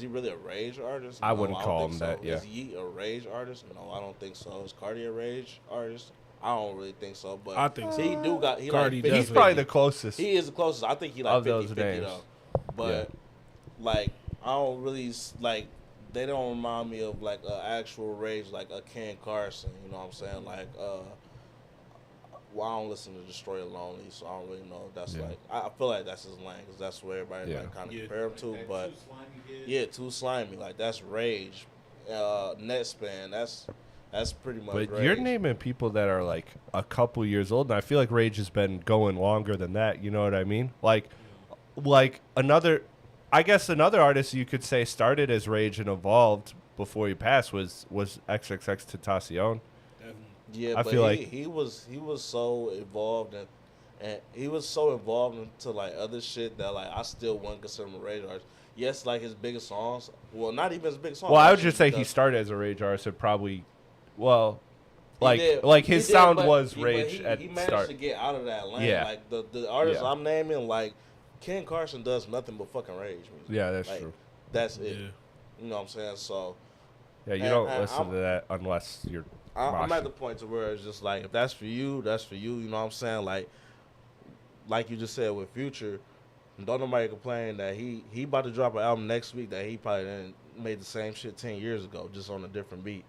really a rage artist? I wouldn't don't call think him so. that, yeah. Is he a rage artist? No, I don't think so. Is Cardi a rage artist? I don't really think so. But I think so. he do got he Cardi like 50, definitely. He's probably the closest. He is the closest. I think he like Of 50, those 50 names. though. But like I don't really like. They don't remind me of like an actual rage like a Ken Carson. You know what I'm saying? Like well, I don't listen to Destroy Lonely, so I don't really know if that's Yeah. like. I feel like that's his lane because that's where everybody Yeah. like kind of Yeah. compare him to. That But too slimy kid. yeah, too slimy. Like that's rage. Net span. That's pretty much. But rage. you're naming people that are like a couple years old, and I feel like Rage has been going longer than that. You know what I mean? Like another, I guess another artist you could say started as Rage and evolved before he passed was XXX Tentacion. Yeah, I but feel he was so involved and he was so involved into like other shit that like I still wouldn't consider him a rage artist. Yes, like his biggest songs. Well, not even his biggest songs. Well, I would actually, just say he because started as a Rage artist and probably, well, he did- his he did, sound but was he- Rage but at he the managed start. to get out of that lane. Yeah. Like the artists Yeah. I'm naming, like Ken Carson does nothing but fucking rage music. Yeah, that's Like, true. That's it. Yeah. You know what I'm saying? So Yeah, you and- don't and listen I'm- to that unless you're. I'm at moshing. the point to where it's just like if that's for you, that's for you. You know what I'm saying? Like you just said with Future, don't nobody complain that he about to drop an album next week that he probably didn't made the same shit 10 years ago, just on a different beat.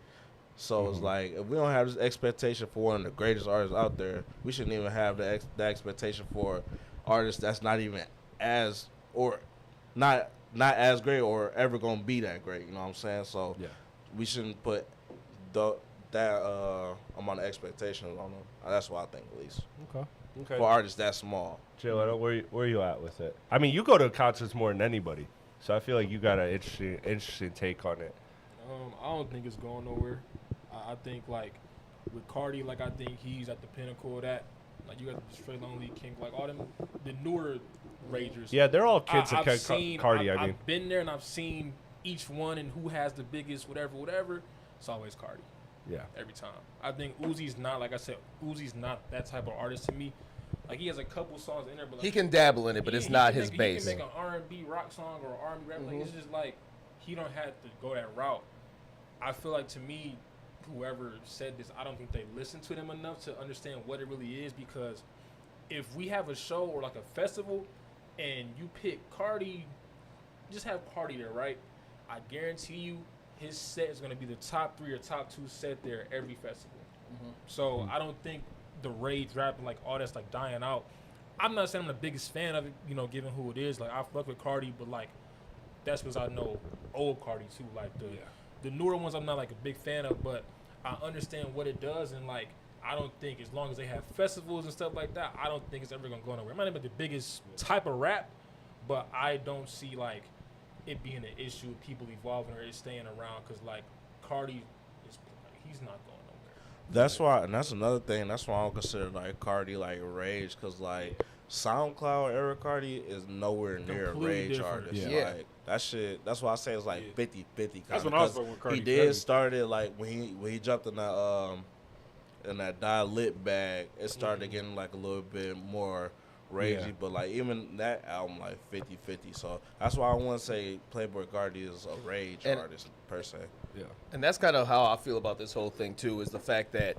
So it's like if we don't have this expectation for one of the greatest artists out there, we shouldn't even have the expectation for artists that's not even as or not as great or ever gonna be that great. You know what I'm saying? So Yeah. we shouldn't put that amount of expectations on them. That's what I think, at least Okay. for artists that small. Jalen, where you at with it? I mean, you go to concerts more than anybody, so I feel like you got an interesting take on it. I don't think it's going nowhere. I think like with Cardi, like I think he's at the pinnacle of that. Like you got the Straight Lonely King, like all them the newer ragers. Yeah, they're all kids I've of seen, Cardi. I've, I mean, I've been there and I've seen each one and who has the biggest whatever. It's always Cardi yeah, every time. I think Uzi's not, like I said, Uzi's not that type of artist to me. Like he has a couple songs in there, but like, He can dabble in it, but it's not his base. He can make an R&B rock song or R&B rap. Like it's just like he don't have to go that route. I feel like to me, whoever said this, I don't think they listened to them enough to understand what it really is. Because if we have a show or like a festival, and you pick Cardi, just have Cardi there, right? I guarantee you, his set is going to be the top 3 or top 2 set there every festival. So I don't think the rage rapping like all that's like dying out. I'm not saying I'm the biggest fan of it, you know, given who it is. Like I fuck with Cardi, but like that's because I know old Cardi too. Like the newer ones, I'm not like a big fan of, but I understand what it does, and like I don't think as long as they have festivals and stuff like that, I don't think it's ever gonna go nowhere. It might not be the biggest type of rap, but I don't see like it being an issue with people evolving or it staying around because like Cardi is he's not going nowhere. That's why, and that's another thing. That's why I don't consider like Cardi like rage, because like SoundCloud era Cardi is nowhere near a Completely rage different. artist. Yeah. Like that shit. That's why I say it's like 50-50. That's when I was fucking with Cardi He did heavy. started like when he jumped in that lit bag. It started getting like a little bit more ragey, Yeah. but like even that album like 50-50. So that's why I want to say Playboy Cardi is a rage And- artist per se. yeah. And that's kind of how I feel about this whole thing too, is the fact that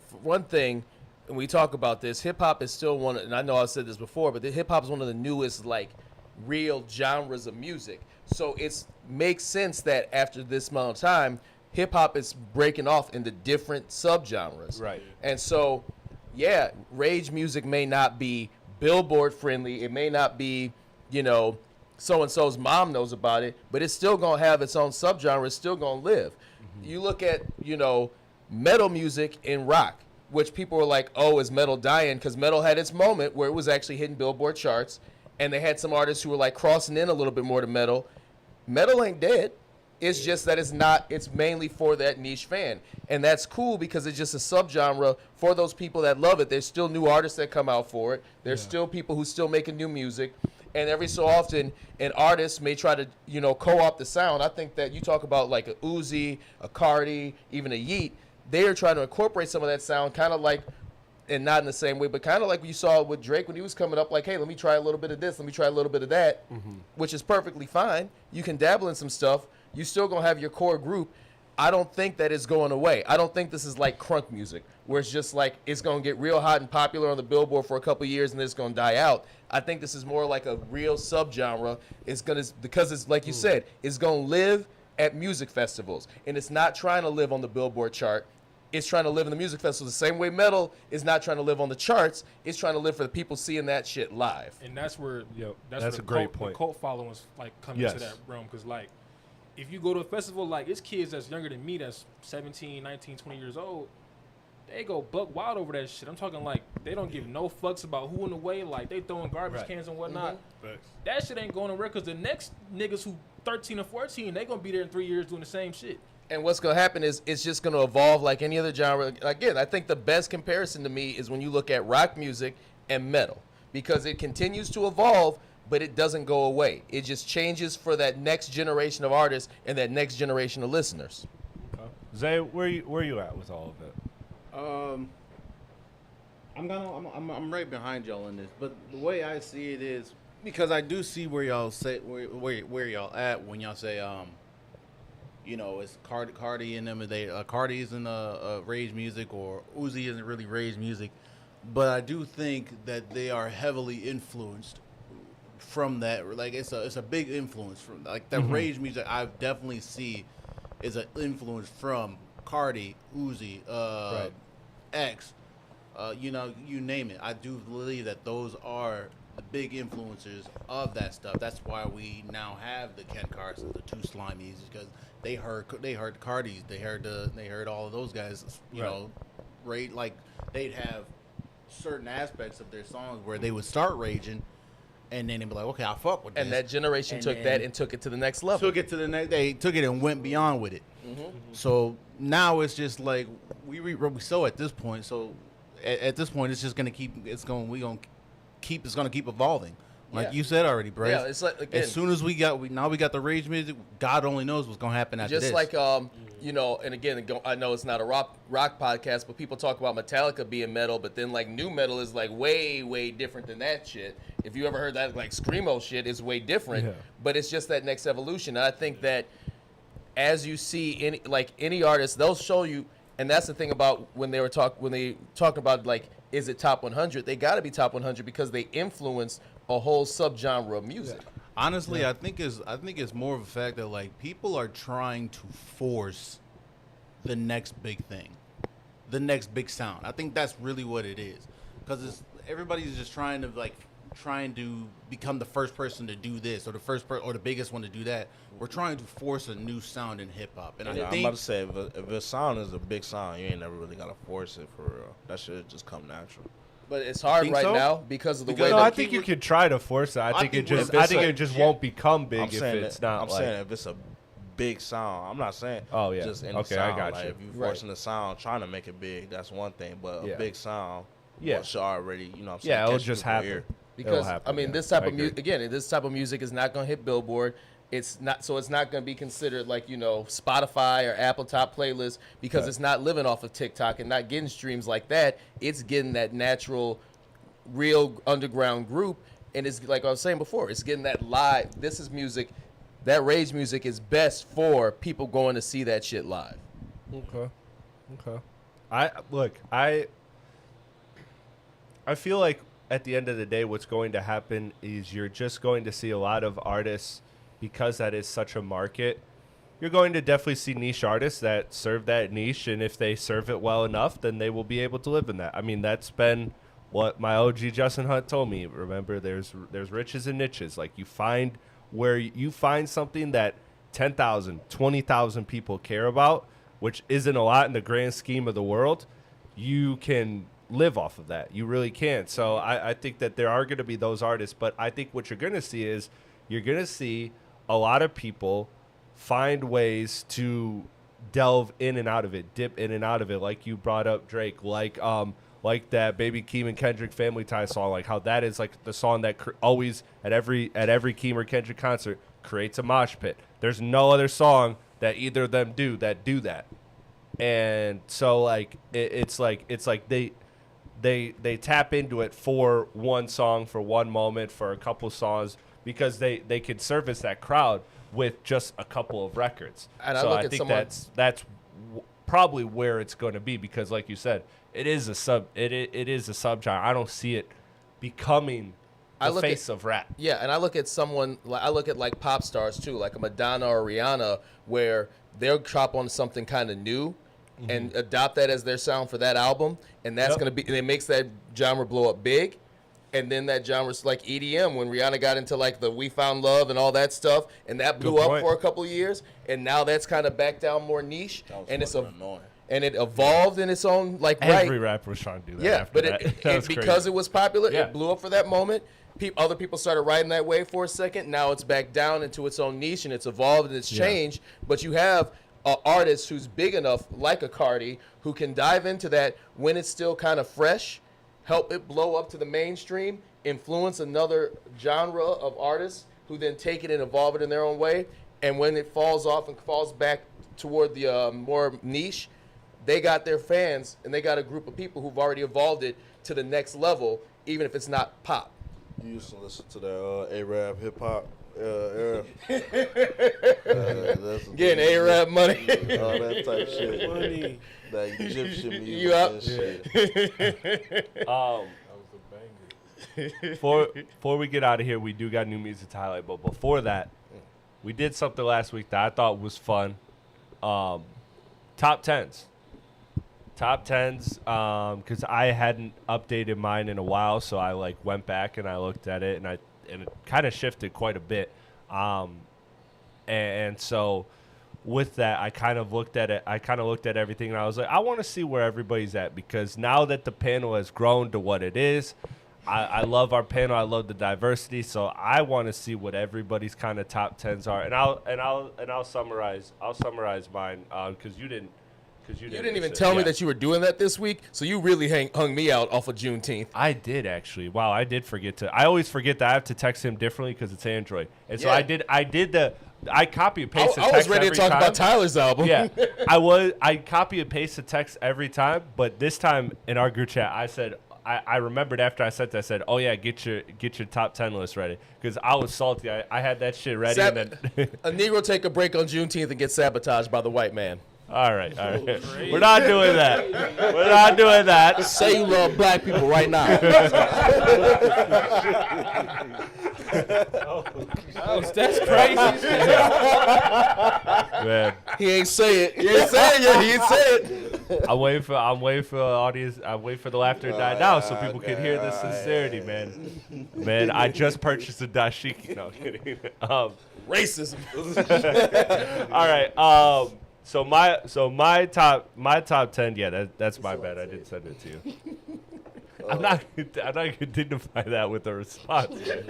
for one thing, and we talk about this, hip hop is still one, and I know I said this before, but hip hop is one of the newest like real genres of music. So it's makes sense that after this amount of time, hip hop is breaking off into different subgenres. Right. And so, yeah, rage music may not be Billboard friendly. It may not be, you know, so and so's mom knows about it, but it's still gonna have its own subgenre. It's still gonna live. You look at, you know, metal music and rock, which people were like, "Oh, is metal dying?" Because metal had its moment where it was actually hitting Billboard charts, and they had some artists who were like crossing in a little bit more to metal. Metal ain't dead. It's just that it's not. It's mainly for that niche fan, and that's cool because it's just a subgenre for those people that love it. There's still new artists that come out for it. There's still people who still making new music, And every so often, an artist may try to, co-opt the sound. I think that you talk about like a Uzi, a Cardi, even a Yeet. They are trying to incorporate some of that sound, kind of like, and not in the same way, but kind of like you saw with Drake when he was coming up, like, hey, let me try a little bit of this, let me try a little bit of that, which is perfectly fine. You can dabble in some stuff. You still gonna have your core group. I don't think that it's going away. I don't think this is like crunk music, where it's just like it's going to get real hot and popular on the Billboard for a couple of years and then it's going to die out. I think this is more like a real subgenre. It's going to, because it's like you said, it's going to live at music festivals. And it's not trying to live on the Billboard chart. It's trying to live in the music festivals. The same way metal is not trying to live on the charts. It's trying to live for the people seeing that shit live. And that's where, That's where a great point. the cult followings like come into that realm. Because like, if you go to a festival, like it's kids that's younger than me that's 17, 19, 20 years old, they go buck wild over that shit. I'm talking like they don't give no fucks about who in the way. Like they throwing garbage cans and whatnot. That shit ain't going nowhere because the next niggas who 13 or 14, they going to be there in 3 years doing the same shit. And what's going to happen is it's just going to evolve like any other genre. Again, I think the best comparison to me is when you look at rock music and metal, because it continues to evolve, but it doesn't go away. It just changes for that next generation of artists and that next generation of listeners. Zay, where you at with all of it? I'm right behind y'all in this, but the way I see it is because I do see where y'all say where y'all at when y'all say it's Cardi and them. Cardi isn't rage music or Uzi isn't really rage music, but I do think that they are heavily influenced from that. Like it's a big influence from like the rage music. I definitely see is an influence from Cardi, Uzi, X, you name it. I do believe that those are the big influencers of that stuff. That's why we now have the Ken Carsons, the Two Slimies, because they heard Cardi's, they heard all of those guys, like they'd have certain aspects of their songs where they would start raging, and then they'd be like, okay, I fuck with this. And that generation took that and took it to the next level. They took it and went beyond with it. So now it's just like we so at this point. So at this point, it's just gonna keep. It's gonna keep evolving. Like you said already, Bryce. Yeah, it's like again, as soon as we got the rage music, God only knows what's gonna happen after just this. like and again, I know it's not a rock podcast, but people talk about Metallica being metal, but then like new metal is like way different than that shit. If you ever heard that, like screamo shit is way different, but it's just that next evolution. And I think that as you see any artist, they'll show you, and that's the thing about when they talk about like, is it top 100? They got to be top 100 because they influence a whole subgenre of music. Honestly, I think it's more of a fact that like people are trying to force the next big thing, the next big sound. I think that's really what it is, because everybody's just trying to become the first person to do this or or the biggest one to do that. We're trying to force a new sound in hip hop, and I think I'm about to say if a sound is a big sound, you ain't never really gotta force it for real. That should just come natural. But it's hard right now because of the way. No, I think you could try to force it. I think it just won't become big if it's not. I'm saying if it's a big sound, I'm not saying. Oh yeah. Just any Okay, sound. I got like, you. If you're forcing the sound, trying to make it big, that's one thing. But a big sound, Yeah. should already, you know what I'm saying? Yeah, it'll catch just people's happen. ear. Because happen, I mean, yeah. this type I of agree. this type of music is not going to hit Billboard. It's not going to be considered like Spotify or Apple top playlists because it's not living off of TikTok and not getting streams like that. It's getting that natural, real underground group, and it's like I was saying before. It's getting that live. This is music. That rage music is best for people going to see that shit live. Okay. I feel like at the end of the day, what's going to happen is you're just going to see a lot of artists, because that is such a market. You're going to definitely see niche artists that serve that niche, and if they serve it well enough, then they will be able to live in that. I mean, that's been what my OG Justin Hunt told me. Remember, there's riches and niches. Like you find something that 10,000, 20,000 people care about, which isn't a lot in the grand scheme of the world. You can live off of that. You really can. So I think that there are going to be those artists, but I think what you're going to see is you're going to see a lot of people find ways to delve in and out of it, dip in and out of it, like you brought up Drake, like like that Baby Keem and Kendrick Family Tie song, like how that is like the song that always at every Keem or Kendrick concert creates a mosh pit. There's no other song that either of them do that. And so like it's like they tap into it for one song, for one moment, for a couple songs, because they could service that crowd with just a couple of records. And so I look I at think someone- that's probably where it's going to be, because like you said, it is a subgenre. I don't see it becoming I the look face of rap. Yeah, and I look at I look at like pop stars too, like a Madonna or Rihanna, where they'll chop on something kind of new and adopt that as their sound for that album, and that's Yep. gonna be, and it makes that genre blow up big. And then that genre's like EDM, when Rihanna got into like the We Found Love and all that stuff, and that blew Good up point. for a couple of years, and now that's kind of back down more niche, That was and it's fucking annoying. and it evolved in its own like Every rapper was trying to do that. yeah, after but that. it, That was because crazy. it was popular, Yeah. it blew up for that moment. Other people started riding that wave for a second. Now it's back down into its own niche, and it's evolved and it's Yeah. changed. But you have an artist who's big enough, like a Cardi, who can dive into that when it's still kind of fresh, help it blow up to the mainstream, influence another genre of artists who then take it and evolve it in their own way. And when it falls off and falls back toward the more niche, they got their fans and they got a group of people who've already evolved it to the next level, even if it's not pop. You used to listen to that Arab hip hop era. That's the Getting thing. A-Rap money. All that type shit. Money. That Egyptian music You up? and shit. That was a banger. Before we get out of here, we do got new music to highlight. But before that, we did something last week that I thought was fun. Top tens. Top tens, because I hadn't updated mine in a while, so I like went back and I looked at it, and it kind of shifted quite a bit. And so with that, I kind of looked at it. I kind of looked at everything, and I was like, I want to see where everybody's at, because now that the panel has grown to what it is, I love our panel. I love the diversity. So I want to see what everybody's kind of top tens are, and I'll summarize mine because you didn't. You didn't even tell me that you were doing that this week, so you really hung me out off of Juneteenth. I did actually. Wow, I did forget to. I always forget that I have to text him differently because it's Android, and so Yeah. I copy and paste the I text was ready to every talk time. about Tyler's album. Yeah, I copy and paste the text every time, but this time in our group chat, I said. I remembered after I sent that, I said, "Oh yeah, get your top 10 list ready," because I was salty. I had that shit ready, and then A Negro take a break on Juneteenth and get sabotaged by the white man. all right, we're not doing that. We're not doing that. Say you love black people right now. That's crazy. Man, He ain't say it. He ain't say it yet. He ain't say it. I'm waiting for the audience. I'm waiting for the laughter to die now, so people can hear the sincerity, man. Man, I just purchased a dashiki. No, I'm kidding. Racism. All right. So my top 10. Yeah, that's my bad. I didn't send it to you. I'm not gonna dignify that with a response. Man.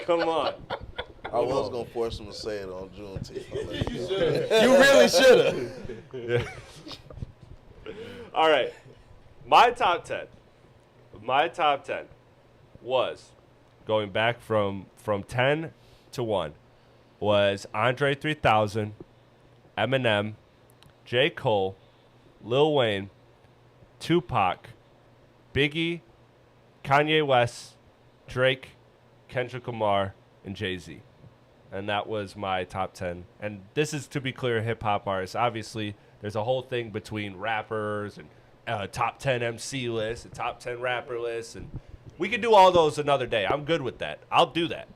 Come on. I was gonna force him to say it on Juneteenth. You really should have. Yeah. All right. My top 10 was going back from 10 to 1 was Andre 3000, Eminem, J. Cole, Lil Wayne, Tupac, Biggie, Kanye West, Drake, Kendrick Lamar, and Jay-Z. And that was my top 10. And this is, to be clear, hip-hop artists. Obviously, there's a whole thing between rappers and top 10 MC lists and top 10 rapper lists. And we could do all those another day. I'm good with that. I'll do that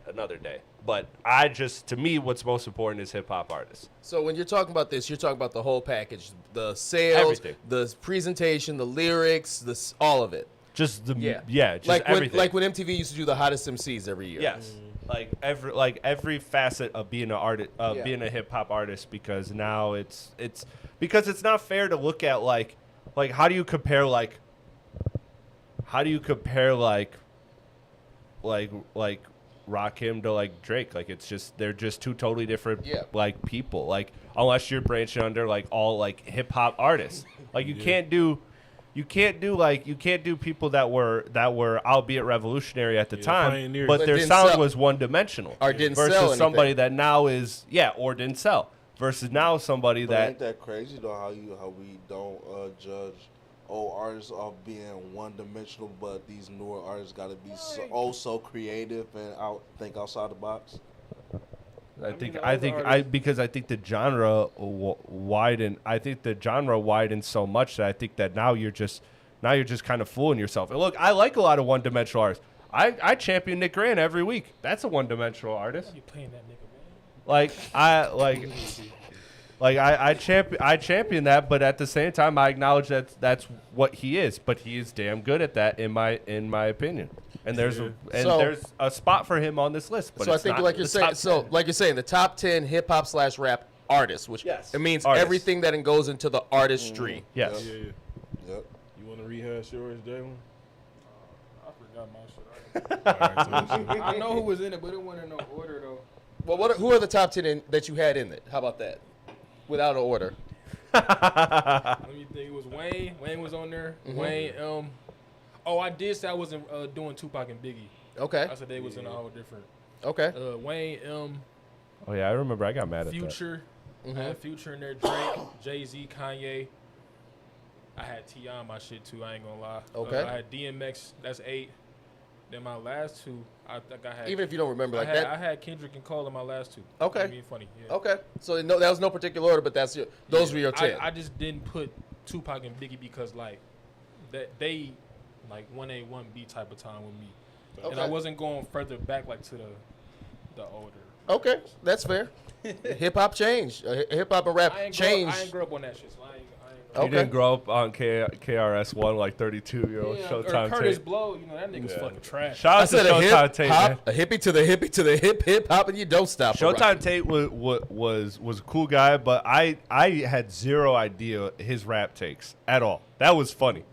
another day. But to me, what's most important is hip-hop artists. So when you're talking about this, you're talking about the whole package, the sales, Everything. the presentation, the lyrics, all of it. Just just like everything. when MTV used to do the hottest MCs every year. Yes. Like every facet of being an artist, being a hip hop artist, because now it's because it's not fair to look at like how do you compare Rakim to like Drake? Like it's just they're just two totally different like people. Like unless you're branching under like all like hip hop artists. Like you can't do you can't do people that were albeit revolutionary at the Yeah, time, pioneers. but But their didn't sound sell. was one dimensional. Or didn't versus sell anything. somebody that now is or didn't sell versus now somebody But that ain't that crazy though? How we don't judge old artists off being one dimensional, but these newer artists got to be so creative and think outside the box. Because I think the genre widened. I think the genre widened so much that I think that now you're just kind of fooling yourself. And look, I like a lot of one-dimensional artists. I champion Nick Grant every week. That's a one-dimensional artist. You playing that nigga, man? I champion that, but at the same time, I acknowledge that that's what he is. But he is damn good at that, in my opinion. And there's there's a spot for him on this list. But So I it's think, not like you're the saying, top 10. the top 10 hip hop / rap artists, which Yes. it means Artists. everything that goes into the artistry. Yes. Yeah, yeah. Yep. You want to rehash yours, Jalen? I forgot my shit. All right, I know who was in it, but it wasn't in no order though. Well, who are the top 10 that you had in it? How about that? Without an order. Let me think. It was Wayne. Wayne was on there. Mm-hmm. Wayne. Oh, I did say I wasn't doing Tupac and Biggie. Okay. I said they was in a whole different. Okay. Wayne, Oh yeah, I remember. I got mad at that. Future. Mm-hmm. I had Future in there. Drake, Jay-Z, Kanye. I had T on my shit too. I ain't gonna lie. Okay. I had DMX. That's 8. Then my last 2, I think I had. Even if you don't remember like I that. had Kendrick and Cole in my last 2. Okay. I mean, funny. Yeah. Okay. So no, that was no particular order, but those were your 10. I just didn't put Tupac and Biggie because like that they like 1A 1B type of time with me, and I Okay. wasn't going further back like to the older. Okay, that's fair. Hip hop changed. Hip hop and rap I ain't changed. grow up on that shit. So I ain't You Okay. didn't grow up on KRS-One like 32-year-old yeah, Showtime or Curtis tape. Blow, you know that nigga's fucking trash. Shout I out to said a Showtime hip tape, hop, man. a hippie to the hip hop, and you don't stop. Showtime Tate was a cool guy, but I had zero idea his rap takes at all. That was funny.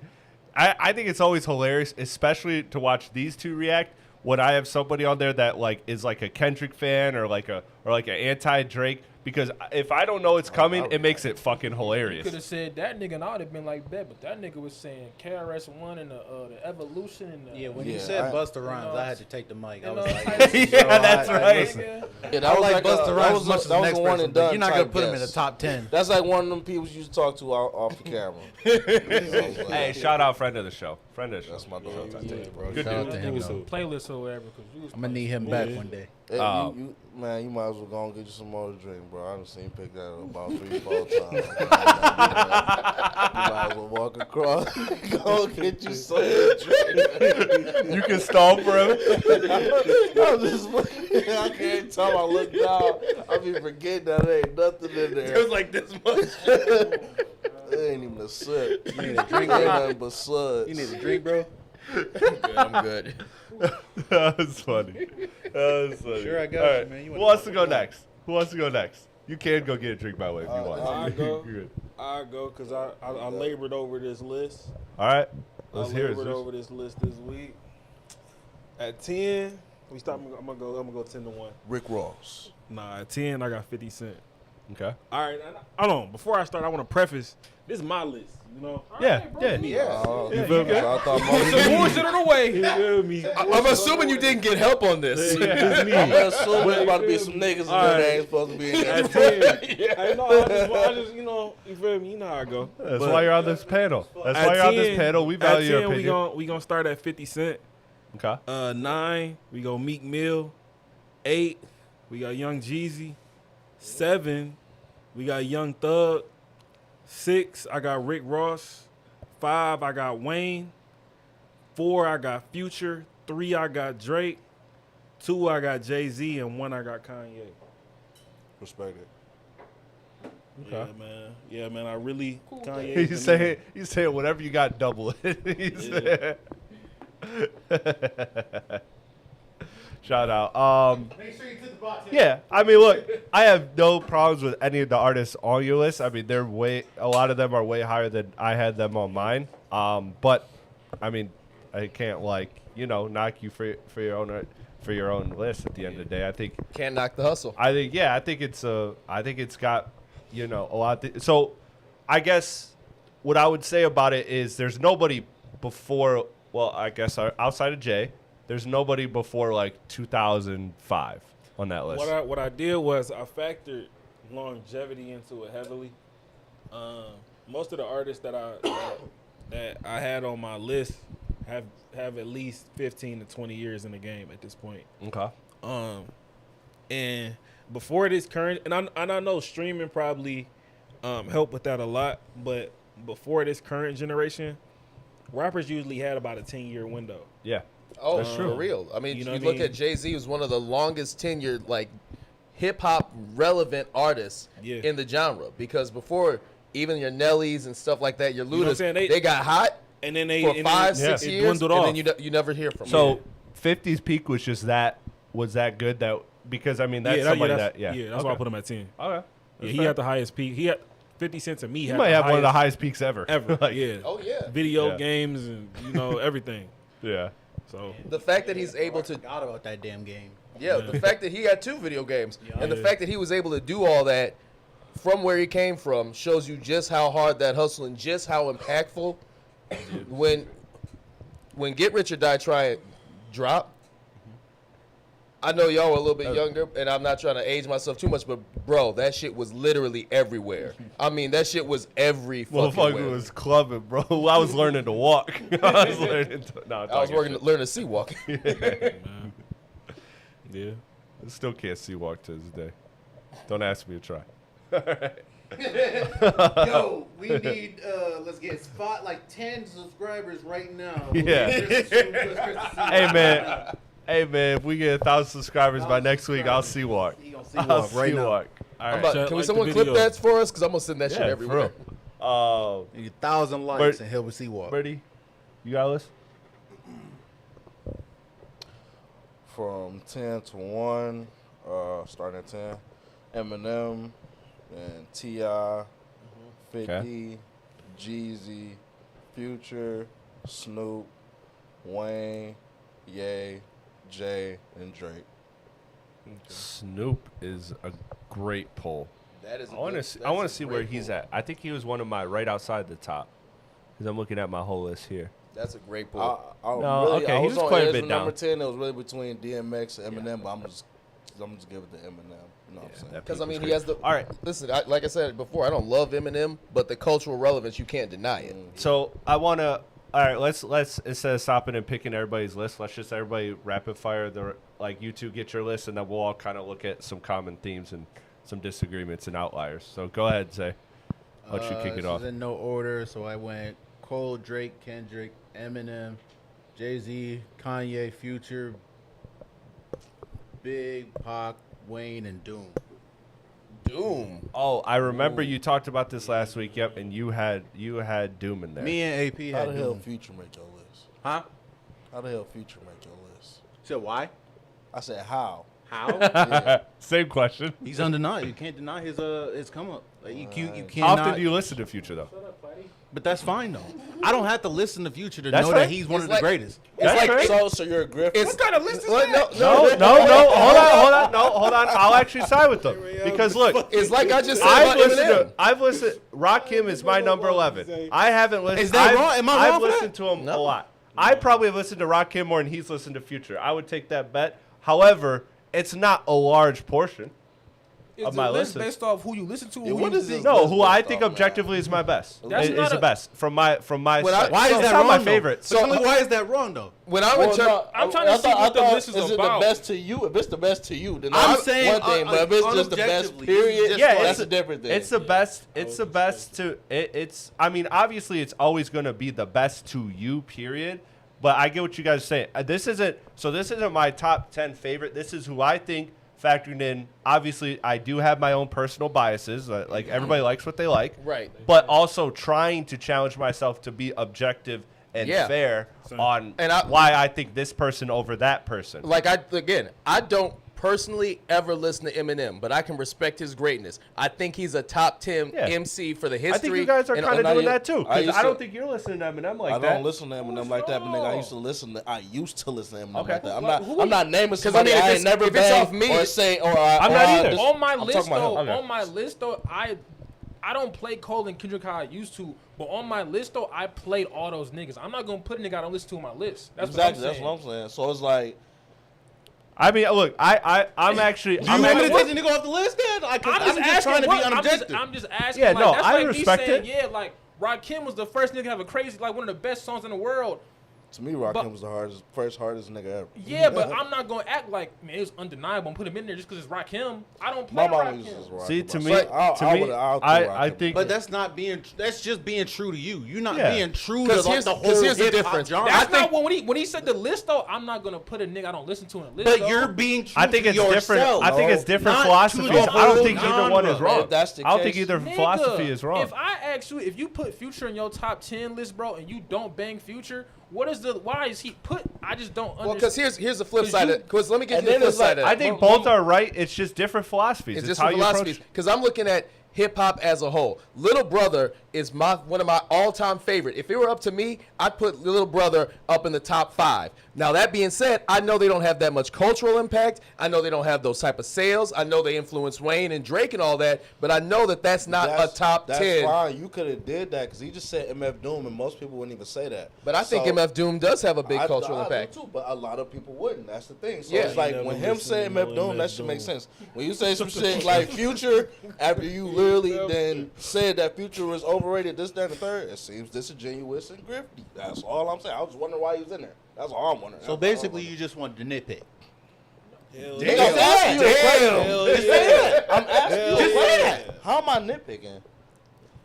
I think it's always hilarious, especially to watch these two react when I have somebody on there that like is like a Kendrick fan or like an anti Drake. Because if I don't know it's coming, it makes it fucking You hilarious. could have said that nigga, and I would have been like bet, but that nigga was saying KRS-One and the Evolution. And the, Yeah, when Yeah, you said I- Busta Rhymes, know, I had to take the mic. I you was know, like, type Yeah, shit. that's right. Yeah, that I was like Busta that Rhymes was as much as that the was next a one person, and but done you're not type gonna put him in the guest. top 10. That's like one of them people you used to talk to off the camera. Hey, shout out friend of the show. Friend of the show. That's my dog. Showtime Tate, bro. Good Shout out dude. to Give him, me though. some playlists or whatever. Cause you was I'm gonna need him back one day. Hey, Oh. man, you might as well go and get you some more to drink, bro. I done seen you pick that up about 3-4 times. You might as well walk across, go get you some to drink. You can stall for him. I'm just looking. I can't tell. I look down. I be forgetting that there ain't nothing in there. It was like this much. It ain't even a sip. You need a drink, Ain't bro? nothing but suds. You need a drink, bro? I'm good. That was funny. That was funny. Sure, I got All you, right. man. You Who wanna wants go to go first? next? Who wants to go next? You can go get a drink, by the way, if you want. I go. You're good. I go because I labored over this list. All right. Let's I hear labored it. over this list this week. At 10, we stop. I'm gonna go 10-1. Rick Ross. Nah, at 10, I got 50 Cent. Okay. All right, hold on. Before I start, I want to preface. This is my list. You know. Yeah, yeah. You feel me? So I thought Some bullshit on the way. You feel me? I'm assuming you didn't get help on this. It's me. I'm assuming there's about to be some niggas in there that ain't supposed to be in there. At 10, I know. I just, you know, you feel me? You know how I go. That's But why you're on this panel. That's at why you're on 10 this panel. We value your at 10, opinion. we gonna start at 50 Cent. Okay. 9, we go Meek Mill. 8, we got Young Jeezy. 7, we got Young Thug. 6, I got Rick Ross. 5, I got Wayne. 4, I got Future. 3, I got Drake. 2, I got Jay-Z. And 1, I got Kanye. Respect it. Yeah, man. Yeah, man. I really Kanye. You say whatever you got, double it. He said. Shout out. Make sure you took the box. Yeah, I mean, look, I have no problems with any of the artists on your list. I mean, a lot of them are way higher than I had them on mine. But I mean, I can't knock you for your own list at the end of the day. I think Can't knock the hustle. I think it's got a lot. So I guess what I would say about it is there's nobody before. Well, I guess outside of Jay, there's nobody before like 2005 on that list. What I did was I factored longevity into it heavily. Most of the artists that I had on my list have at least 15 to 20 years in the game at this point. Okay. And before this current, and I know streaming probably helped with that a lot, but before this current generation, rappers usually had about a 10-year window. Yeah. Oh, That's true. for real. I mean, You know you what I look mean? at Jay-Z, who's one of the longest tenured, like, hip-hop relevant artists Yeah. in the genre. Because before, even your Nellies and stuff like that, your know what I'm Ludas, saying? they got hot And then they for and 5, then 6 it years, dwindled and off. then you never hear from them. So 50's peak was just that. Was that good? That because I mean that's somebody that that's why I put him at 10. Okay. Yeah, he had the highest peak. He had 50 Cent to me. He had might the have one of the highest highest peaks ever. ever. Like, Yeah. Oh, yeah. Video Yeah. games and everything. Yeah. So The fact that he's able to Forgot about that damn game. Yeah, the fact that he had 2 video games and the Yeah. fact that he was able to do all that from where he came from shows you just how hard that hustle and just how impactful when Get Rich or Die Trying dropped. I know y'all were a little bit younger, and I'm not trying to age myself too much, but bro, that shit was literally everywhere. I mean, that shit was every fucking Motherfucker where. was clubbing, bro. I was learning to walk. I was learning to. No, I was learning to sea walk. man. Yeah. I still can't see walk to this day. Don't ask me to try. Yo, we need let's get spot like 10 subscribers right now. Yeah. Hey man, if we get 1,000 subscribers by next week, I'll see walk. He gonna see I'll walk right see now. walk. All I'm right. about- Chat can like someone the clip video. that for us? Because I'm going to send that shit Yeah, for everywhere. real. Need 1,000 likes Bert- and he'll see walk. Birdie, you got a list? From 10 to 1, starting at 10, Eminem and T.I., 50, Jeezy, Future, Snoop, Wayne, Ye, Jay, and Drake. Snoop is a great pull. That is I want to see where he's at. I think he was one of my right outside the top because I'm looking at my whole list here. That's a great pull. Okay, I he was was on quite a edge bit with down. number 10. It was really between DMX and Eminem, but I'm just give it to Eminem. You know what I'm saying? Because, I Peak mean, was he has the... All right. Listen, like I said before, I don't love Eminem, but the cultural relevance, you can't deny it. So I want to. All right, let's instead of stopping and picking everybody's list, let's just everybody rapid fire you two get your list, and then we'll all kind of look at some common themes and some disagreements and outliers. So go ahead, Zay. Why don't you kick it This off? is in no order, so I went Cole, Drake, Kendrick, Eminem, Jay-Z, Kanye, Future, Big, Pac, Wayne, and Doom. Doom. Oh, I remember you talked about this last week. Yep, and you had Doom in there. Me and AP How had the hell Doom. Future make your list? Huh? How the hell Future make your list? So why? I said how. How? Yeah. Same question. He's undeniable. You can't deny his come up. Like you How cannot. often do you listen to Future though? But that's fine though. I don't have to listen to Future to That's know fair. that he's one It's of like- the greatest. That's like fair. So you're a Griffin. It's, What kind of list is Well, that? No, hold on. I'll actually side with them because look, It's like I just said about Eminem. I've listened. Rakim is my number 11. I haven't listened. Is that I've- wrong? Am I wrong I've for that? listened to him a No. lot. I probably have listened to Rakim more than he's listened to Future. I would take that bet. However, it's not a large portion. Is Of the my list list. based off who you listen to? or Yeah, who what you is just- it? No, That's who I based think off, man. objectively is my best. That's Is not the a- best from my When I- side. Why is It's that not wrong? my though? favorite. So tell me why is that wrong though? When I went to... I'm trying to see what the list is Is it about. the best to you? If it's the best to you, then I'm that's saying, one thing. But if it's just the best unobjectively, period, just Yeah, that's a different thing. It's the best. It's the best to. It's. I mean, obviously, it's always going to be the best to you. Period. But I get what you guys are saying. This isn't. So this isn't my top 10 favorite. This is who I think factoring in. Obviously, I do have my own personal biases. Like everybody likes what they like. Right. But also trying to challenge myself to be objective and Yeah. fair on And why I think this person over that person. Like, I don't personally ever listen to Eminem, but I can respect his greatness. I think he's a top 10 Yeah. MC for the history. I think you guys are and- kind of and doing I- that too. I Because used I don't to- think you're listening to Eminem like I that. don't listen to Eminem like that, but nigga, I used to listen to Eminem Okay. like that. Well, I'm not naming 'Cause, I somebody mean, if I it's- ain't never if it's off banged me- or say or I'm not either. On my I'm list talking about though, him. Okay. on my list though, I don't play Cole and Kendrick how I used to, but on my list though, I played all those niggas. I'm not gonna put a nigga I don't listen to on my list. That's exactly. what I'm That's saying. what I'm saying. So it's like, I mean, look, I'm actually. Do you I'm want me to actually take the nigga off the list then? Like, I'm just asking. trying to be what- unobjective. I'm just asking. Yeah, like, no, that's I like respect me saying, it. Yeah, like Rakim was the first nigga to have a crazy, like one of the best songs in the world. to me, Rakim But- was the first hardest nigga ever. Yeah, but I'm not gonna act like man, it was undeniable and put him in there just because it's Rakim. I don't play My mama uses Rakim. Rakim. See, to but me, I'll to me, throw I Rakim think. But that's not being. That's just being true to you. You're not Yeah. being true to Because like, here's- the 'cause whole here's the hip-hop difference. genre. That's not when he said the list though. I'm not gonna put a nigga I don't listen to in a list. But though. you're being true I think to it's yourself. different. I think it's different Not philosophies. to the I don't whole think either one is genre. wrong. If that's the I don't think case- either philosophy is wrong. If I ask you if you put Future in your top 10 list, bro, and you don't bang Future, why is he put? I just don't Well, because understand. here's the flip 'Cause side. you- Because let me get and you the then flip it's like, side. of I that. think both are right. It's just different philosophies. It's It's just how the you approach. philosophies. Because I'm looking at hip hop as a whole. Little Brother is one of my all-time favorite. If it were up to me, I'd put Little Brother up in the top 5. Now that being said, I know they don't have that much cultural impact. I know they don't have those type of sales. I know they influence Wayne and Drake and all that. But I know that that's not a top 10. That's fine. You could have did that because he just said MF Doom, and most people wouldn't even say that. But I think So, MF Doom does have a big cultural I impact. do too, but a lot of people wouldn't. That's the thing. So Yeah. it's like You when never him say listen to MF no Doom, that MF should make Doom. sense. When you say some shit like Future, after you literally then said that Future was overrated, this, that, and the third, it seems disingenuous and grifty. That's all I'm saying. I was just wondering why he was in there. That's all I'm wondering. So basically, you just want to nitpick. Nigga, I'm asking you a question. Just say that. I'm asking you a Just say question. How am I nitpicking?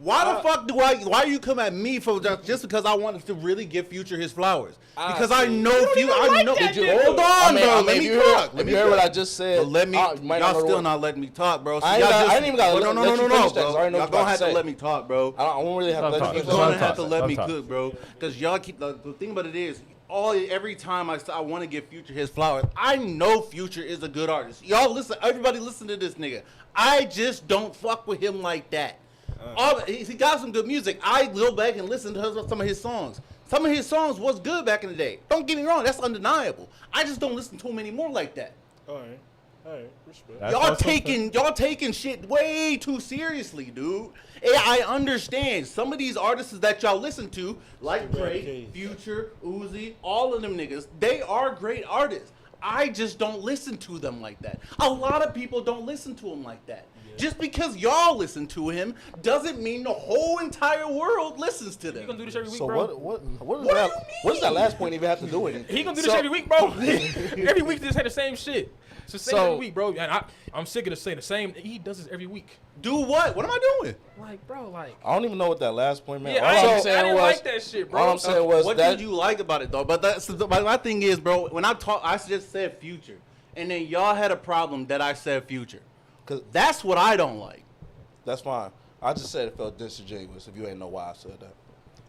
Why the fuck do I? Why you come at me for just because I wanted to really give Future his flowers? Because I know Future. I know. that nigga. Hold on, I mean, bro. if Let me you talk. If you heard what I just said, But let me. you might Y'all know the still word. not letting me talk, bro. So I ain't y'all got- just- I ain't even gotta no, let no, you no, finish no, that, 'cause I bro. already know Y'all what gonna you're have to about to let say. me talk, bro. I don't really have to Don't let talk. you You're finish. gonna Don't have to talk. let Don't me talk. cook, bro. Because y'all keep the thing about it is every time I want to give Future his flowers. I know Future is a good artist. Y'all listen. Everybody listen to this nigga. I just don't fuck with him like that. He got some good music. I go back and listen to some of his songs. Some of his songs was good back in the day. Don't get me wrong, that's undeniable. I just don't listen to him anymore like that. All right, respect. That's Y'all also taking shit way too seriously, dude. Yeah, I understand some of these artists that y'all listen to, like Drake, Future, Uzi, all of them niggas, they are great artists. I just don't listen to them like that. A lot of people don't listen to him like that. Just because y'all listen to him doesn't mean the whole entire world listens to He gonna them. do this every week, So bro. what does that last point even have to do with it? He gonna do this every week, bro. Every week, just say the same shit. It's the same So- every week, bro. And I'm sick of saying the same. He does this every week. Do what? What am I doing? Like, bro, like. I don't even know what that last point meant. Yeah, All I, I'm ain't, I saying didn't was, like that shit, bro. all I'm saying was What that did you like about it though? But that's my thing is, bro. When I just said Future, and then y'all had a problem that I said Future, 'Cause- that's what I don't like. that's fine. I just said it felt disingenuous. If you ain't know why I said that,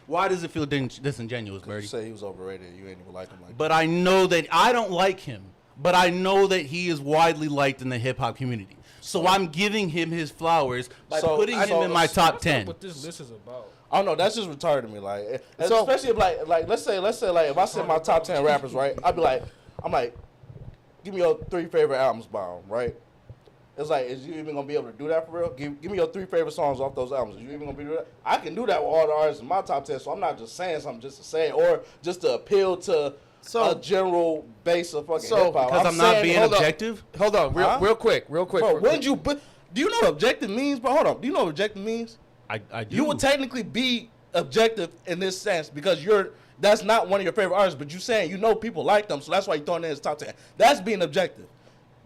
Why does it feel disingenuous, 'cause you Birdie? say he was overrated. You ain't even like him like But I know that I don't like him. But I know that he is widely liked in the hip hop community. So I'm giving him his flowers by So- putting him so- in my top That's not 10. what this list is about. I don't know. That's just retarded to me. Like, So- especially if like let's say like if I said my top 10 rappers, right? I'd be like, I'm like, give me your 3 favorite albums by 'em, right? It's like, is you even gonna be able to do that for real? Give me your 3 favorite songs off those albums. Is you even gonna be able to do that? I can do that with all the artists in my top 10, so I'm not just saying something just to say it or just to appeal to a general base of fucking hip hop. Because I'm not saying- being hold on. objective. Hold on, real quick. Bro, wouldn't you? But do you know what objective means? But hold on, do you know what objective means? I do. You would technically be objective in this sense because that's not one of your favorite artists, but you saying you know people like them, so that's why you throwing in his top 10. That's being objective.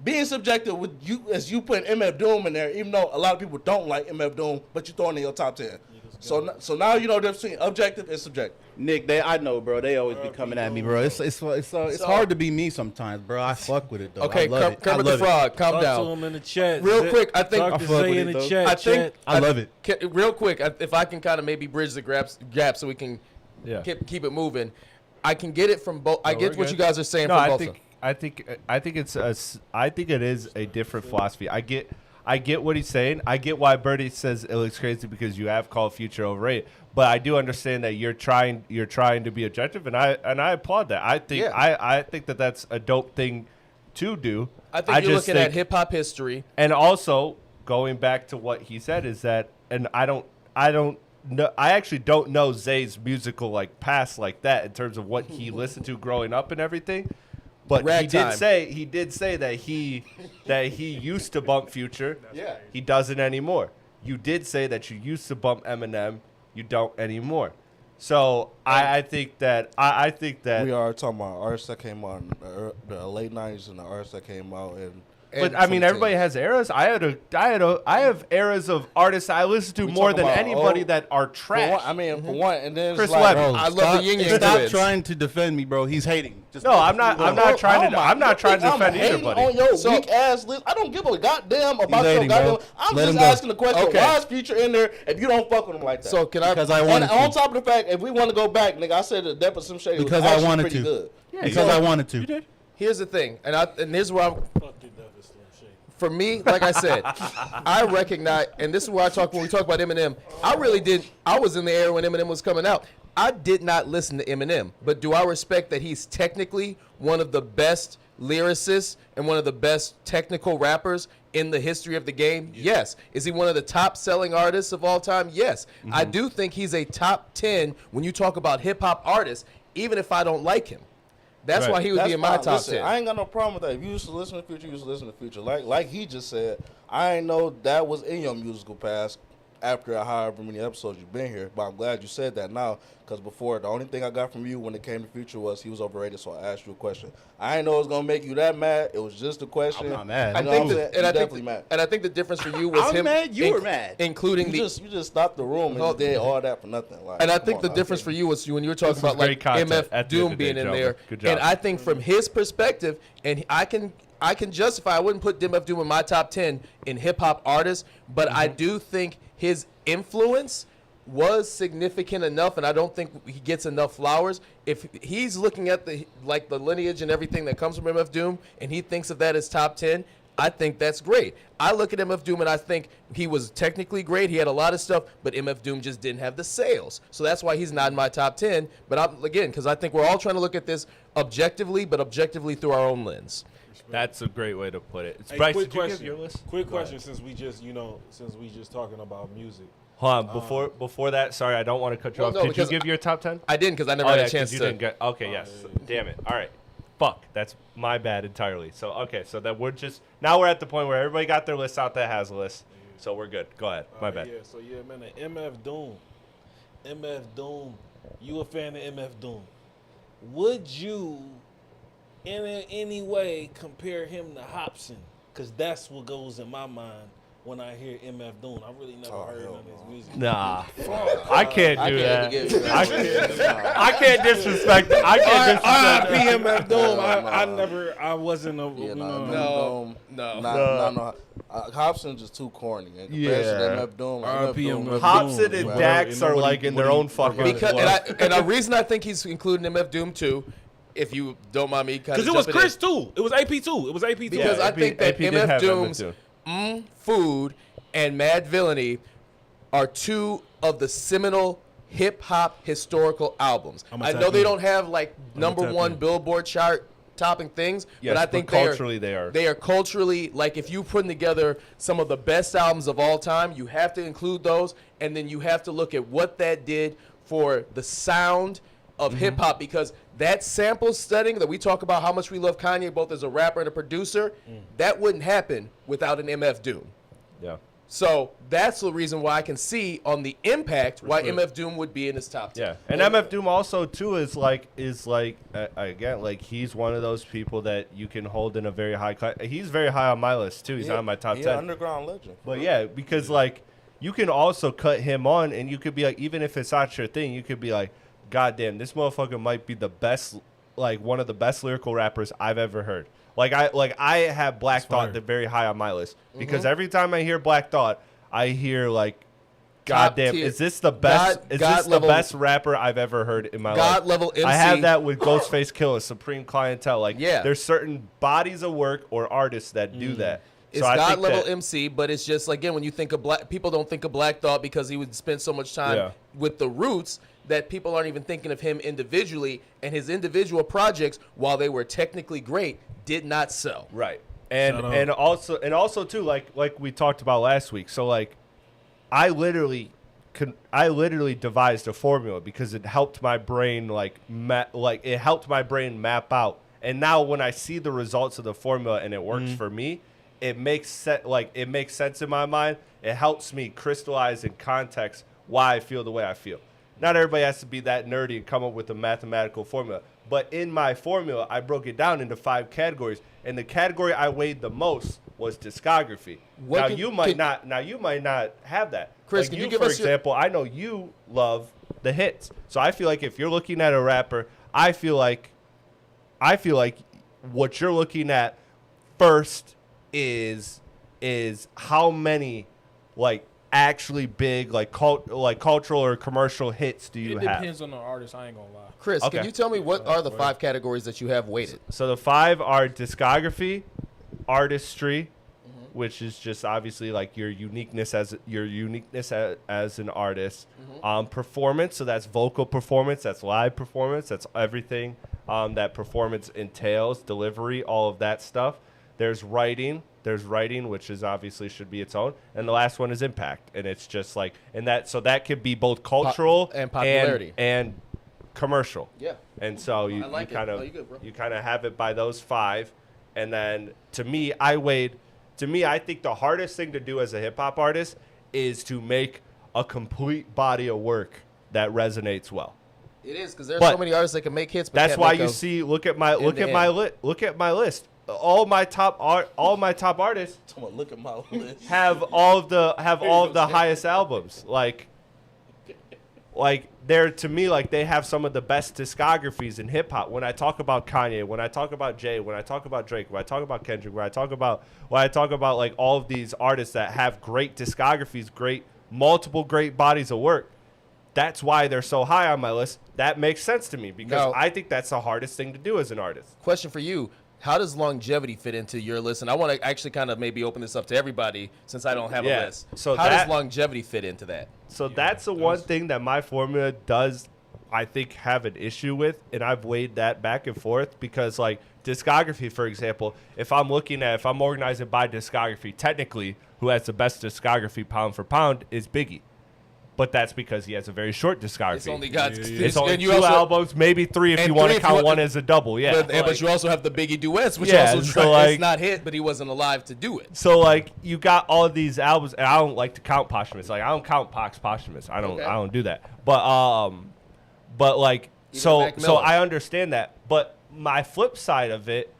Being subjective with you as you putting MF Doom in there, even though a lot of people don't like MF Doom, but you throwing in your top 10. So now you know the difference between objective and subjective. Nick, I know, bro. They always be coming at me, bro. It's hard to be me sometimes, bro. I fuck with it though. Okay, I love it. Kermit I the love it. Frog, calm Talk to down. him in the chat. Real Zay- quick, I think- Talk I to fuck Zay with in it, the though. chat. I think I love it. Real quick, if I can kind of maybe bridge the gap so we can Yeah. keep it moving. I can get it from both. I No, get we're what good. you guys are saying No, from I both. think it is a different philosophy. I get what he's saying. I get why Birdie says it looks crazy because you have called Future overrated. But I do understand that you're trying to be objective, and I applaud that. I think Yeah. I think that that's a dope thing to do. I think you're just looking at think- hip hop history. And also going back to what he said is that and I don't know. I actually don't know Zay's musical like past like that in terms of what he listened to growing up and everything. But Ragtime. he did say that he used to bump Future. Yeah. He doesn't anymore. You did say that you used to bump Eminem. You don't anymore. So I think that We are talking about artists that came out in the late 90s and the artists that came out in. But I mean, everybody has eras. I have eras of artists I listen to We more talking than about anybody old- that are For trash. one, I mean, for one, and then Chris it's like, Webber. I love the Yin Yang Stop Twins. trying to defend me, bro. He's hating. Just No, I'm not. I'm not trying to. Oh my- I'm not trying to I'm defend hating anybody. on your So- weak ass list. I don't give a goddamn about your hating, goddamn. bro. I'm Let just him go. asking the question: Okay. why is Future in there if you don't fuck with him like that? So can I? Because I and wanted on to. top of the fact, if we want to go back, nigga, I said the Depth of Some Shady Because was I actually wanted pretty to. good. Because I wanted to. You did. Here's the thing, and here's where I'm. Fuck the Devil Slim Shady. For me, like I said, I recognize, and this is where when we talk about Eminem, I was in the era when Eminem was coming out. I did not listen to Eminem, but do I respect that he's technically one of the best lyricists and one of the best technical rappers in the history of the game? Yes. Is he one of the top selling artists of all time? Yes. I do think he's a top 10 when you talk about hip hop artists, even if I don't like him. That's Right. why he would That's be in my fine. top Listen, 10. I ain't got no problem with that. If you used to listen to Future, you used to listen to Future. Like he just said, I ain't know that was in your musical past after however many episodes you've been here. But I'm glad you said that now, because before, the only thing I got from you when it came to Future was he was overrated, so I asked you a question. I didn't know it was going to make you that mad. It was just a question. I'm not mad. I You know think what I'm that, saying? and I You think, definitely mad. and I think the difference for you was I'm him. mad, you were mad. including You the. just stopped the room and Hold- did all that for nothing. Like, And I come think on the now. difference for you was when you were talking This about was like great content MF at the end Doom of the being day, in gentlemen. there, Good job. and I think from his perspective, and I can justify. I wouldn't put MF Doom in my top 10 in hip hop artists, but I do think his influence was significant enough, and I don't think he gets enough flowers. If he's looking at the lineage and everything that comes from MF Doom, and he thinks of that as top 10, I think that's great. I look at MF Doom and I think he was technically great. He had a lot of stuff, but MF Doom just didn't have the sales. So that's why he's not in my top 10. But because I think we're all trying to look at this objectively, but objectively through our own lens. That's a great way to put it. Hey, Bryce, quick did you give question. your list? Quick Go ahead. question, since we just talking about music. Hold on, before that, sorry, I don't want to cut you Well, off. no, Did you because give your top 10? I didn't because I never Oh, had yeah, a chance 'cause you to. didn't get. Okay, yes. Damn it. All right. Fuck. That's my bad entirely. So okay, so that now we're at the point where everybody got their list out that has a list. So we're good. Go ahead. My bad. Yeah, so yeah, man, the MF Doom. You a fan of MF Doom? Would you, in any way, compare him to Hobson? Because that's what goes in my mind when I hear MF Doom. I really never heard none of his music. Nah, I can't do that. give you that. I can't disrespect. I can't disrespect. MF Doom. Nah. I wasn't a. Yeah, No. no. Hobson's just too corny. In comparison to Yeah. MF Doom, R.I.P. MF Hobson Doom, and bro. Dax are Nobody- like in their what do you- own fucking. Because world. and the reason I think he's including MF Doom too, if you don't mind me, kind of Because it was Chris too. It was AP too. It was AP too. Because I think that did MF have Doom's Doom. Food and Mad Villainy are two of the seminal hip hop historical albums. I'ma I tap know they in. don't have like number tap one in. Billboard chart topping things, Yes, but I but think culturally they are. They are culturally, like if you putting together some of the best albums of all time, you have to include those, and then you have to look at what that did for the sound of hip hop, because that sample studying that we talk about how much we love Kanye both as a rapper and a producer, that wouldn't happen without an MF Doom. Yeah. So that's the reason why I can see on the impact why MF Doom would be in his top 10. Yeah, and MF Doom also too is like again, like he's one of those people that you can hold in a very high class. He's very high on my list too. He's not on my top 10. Underground legend. But yeah, because like you can also cut him on, and you could be like, even if it's not your thing, you could be like, God damn, this motherfucker might be the best, like one of the best lyrical rappers I've ever heard. I have Black Thought fire. very high on my list because every time I hear Black Thought, I hear like, God Top damn, tier. is this the best? God- is God this level- the best rapper I've ever heard in my life? God level MC. I have that with Ghostface Killah, Supreme Clientele. Like, Yeah. there's certain bodies of work or artists that do that. It's So I God think level that- MC, but it's just like, again, when you think of Black, people don't think of Black Thought because he would spend so much time Yeah. with the Roots that people aren't even thinking of him individually, and his individual projects, while they were technically great, did not sell. Right. And Shut up. and also too, like we talked about last week. So like I literally devised a formula because it helped my brain it helped my brain map out. And now when I see the results of the formula and it works for me, it makes sense in my mind. It helps me crystallize in context why I feel the way I feel. Not everybody has to be that nerdy and come up with a mathematical formula. But in my formula, I broke it down into 5 categories, and the category I weighed the most was discography. You might not have that. Chris, like can you give for us example, I know you love the hits. So I feel like if you're looking at a rapper, I feel like what you're looking at first is how many like actually big like cultural or commercial hits do you It have? depends on the artist. I ain't gonna lie. Chris, Okay. can you tell me what are the 5 categories that you have weighted? So the 5 are discography, artistry, which is just obviously like your uniqueness as an artist. Performance, so that's vocal performance, that's live performance, that's everything that performance entails, delivery, all of that stuff. There's writing, which is obviously should be its own, and the last one is impact, and it's just like so that could be both cultural and popularity and commercial. Yeah. And so I like it. kind Oh, you good, bro. of have it by those 5, and then to me I think the hardest thing to do as a hip hop artist is to make a complete body of work that resonates well. It is because there's But so many artists that can make hits. But That's can't why make you a- see. Look at my list. All my top artists Someone look at my list. have all of the highest albums. Like they're to me like they have some of the best discographies in hip hop. When I talk about Kanye, when I talk about Jay, when I talk about Drake, when I talk about Kendrick, when I talk about like all of these artists that have great discographies, multiple great bodies of work. That's why they're so high on my list. That makes sense to me because Now- I think that's the hardest thing to do as an artist. Question for you. How does longevity fit into your list? And I want to actually kind of maybe open this up to everybody since I don't have Yeah. a list. So how that- does longevity fit into that? So that's the one thing that my formula does, I think, have an issue with, and I've weighed that back and forth because, like, discography, for example, if I'm organizing by discography, technically, who has the best discography pound for pound is Biggie. But that's because he has a very short discography. It's only got It's only and 2 albums, maybe 3 if and you want three to if you count want- one as a double. Yeah. but you also have the Biggie duets, which Yeah, also so, like- it's not hit, but he wasn't alive to do it. So like you got all of these albums, and I don't like to count posthumous. Like I don't count Pac's posthumous. I don't do that. But like Even so Mac so Miller. I understand that. But my flip side of it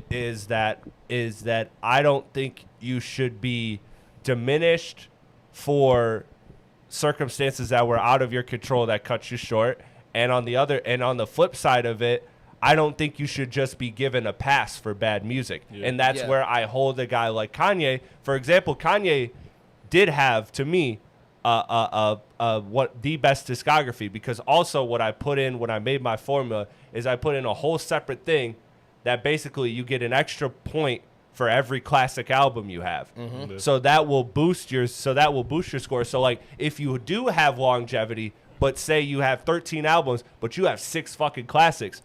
is that I don't think you should be diminished for circumstances that were out of your control that cut you short. And on the flip side of it, I don't think you should just be given a pass for bad music. Yeah. And that's Yeah. where I hold a guy like Kanye. For example, Kanye did have, to me, what the best discography, because also what I put in when I made my formula is I put in a whole separate thing that basically you get an extra point for every classic album you have. So that will boost your score. So like if you do have longevity, but say you have 13 albums, but you have 6 fucking classics,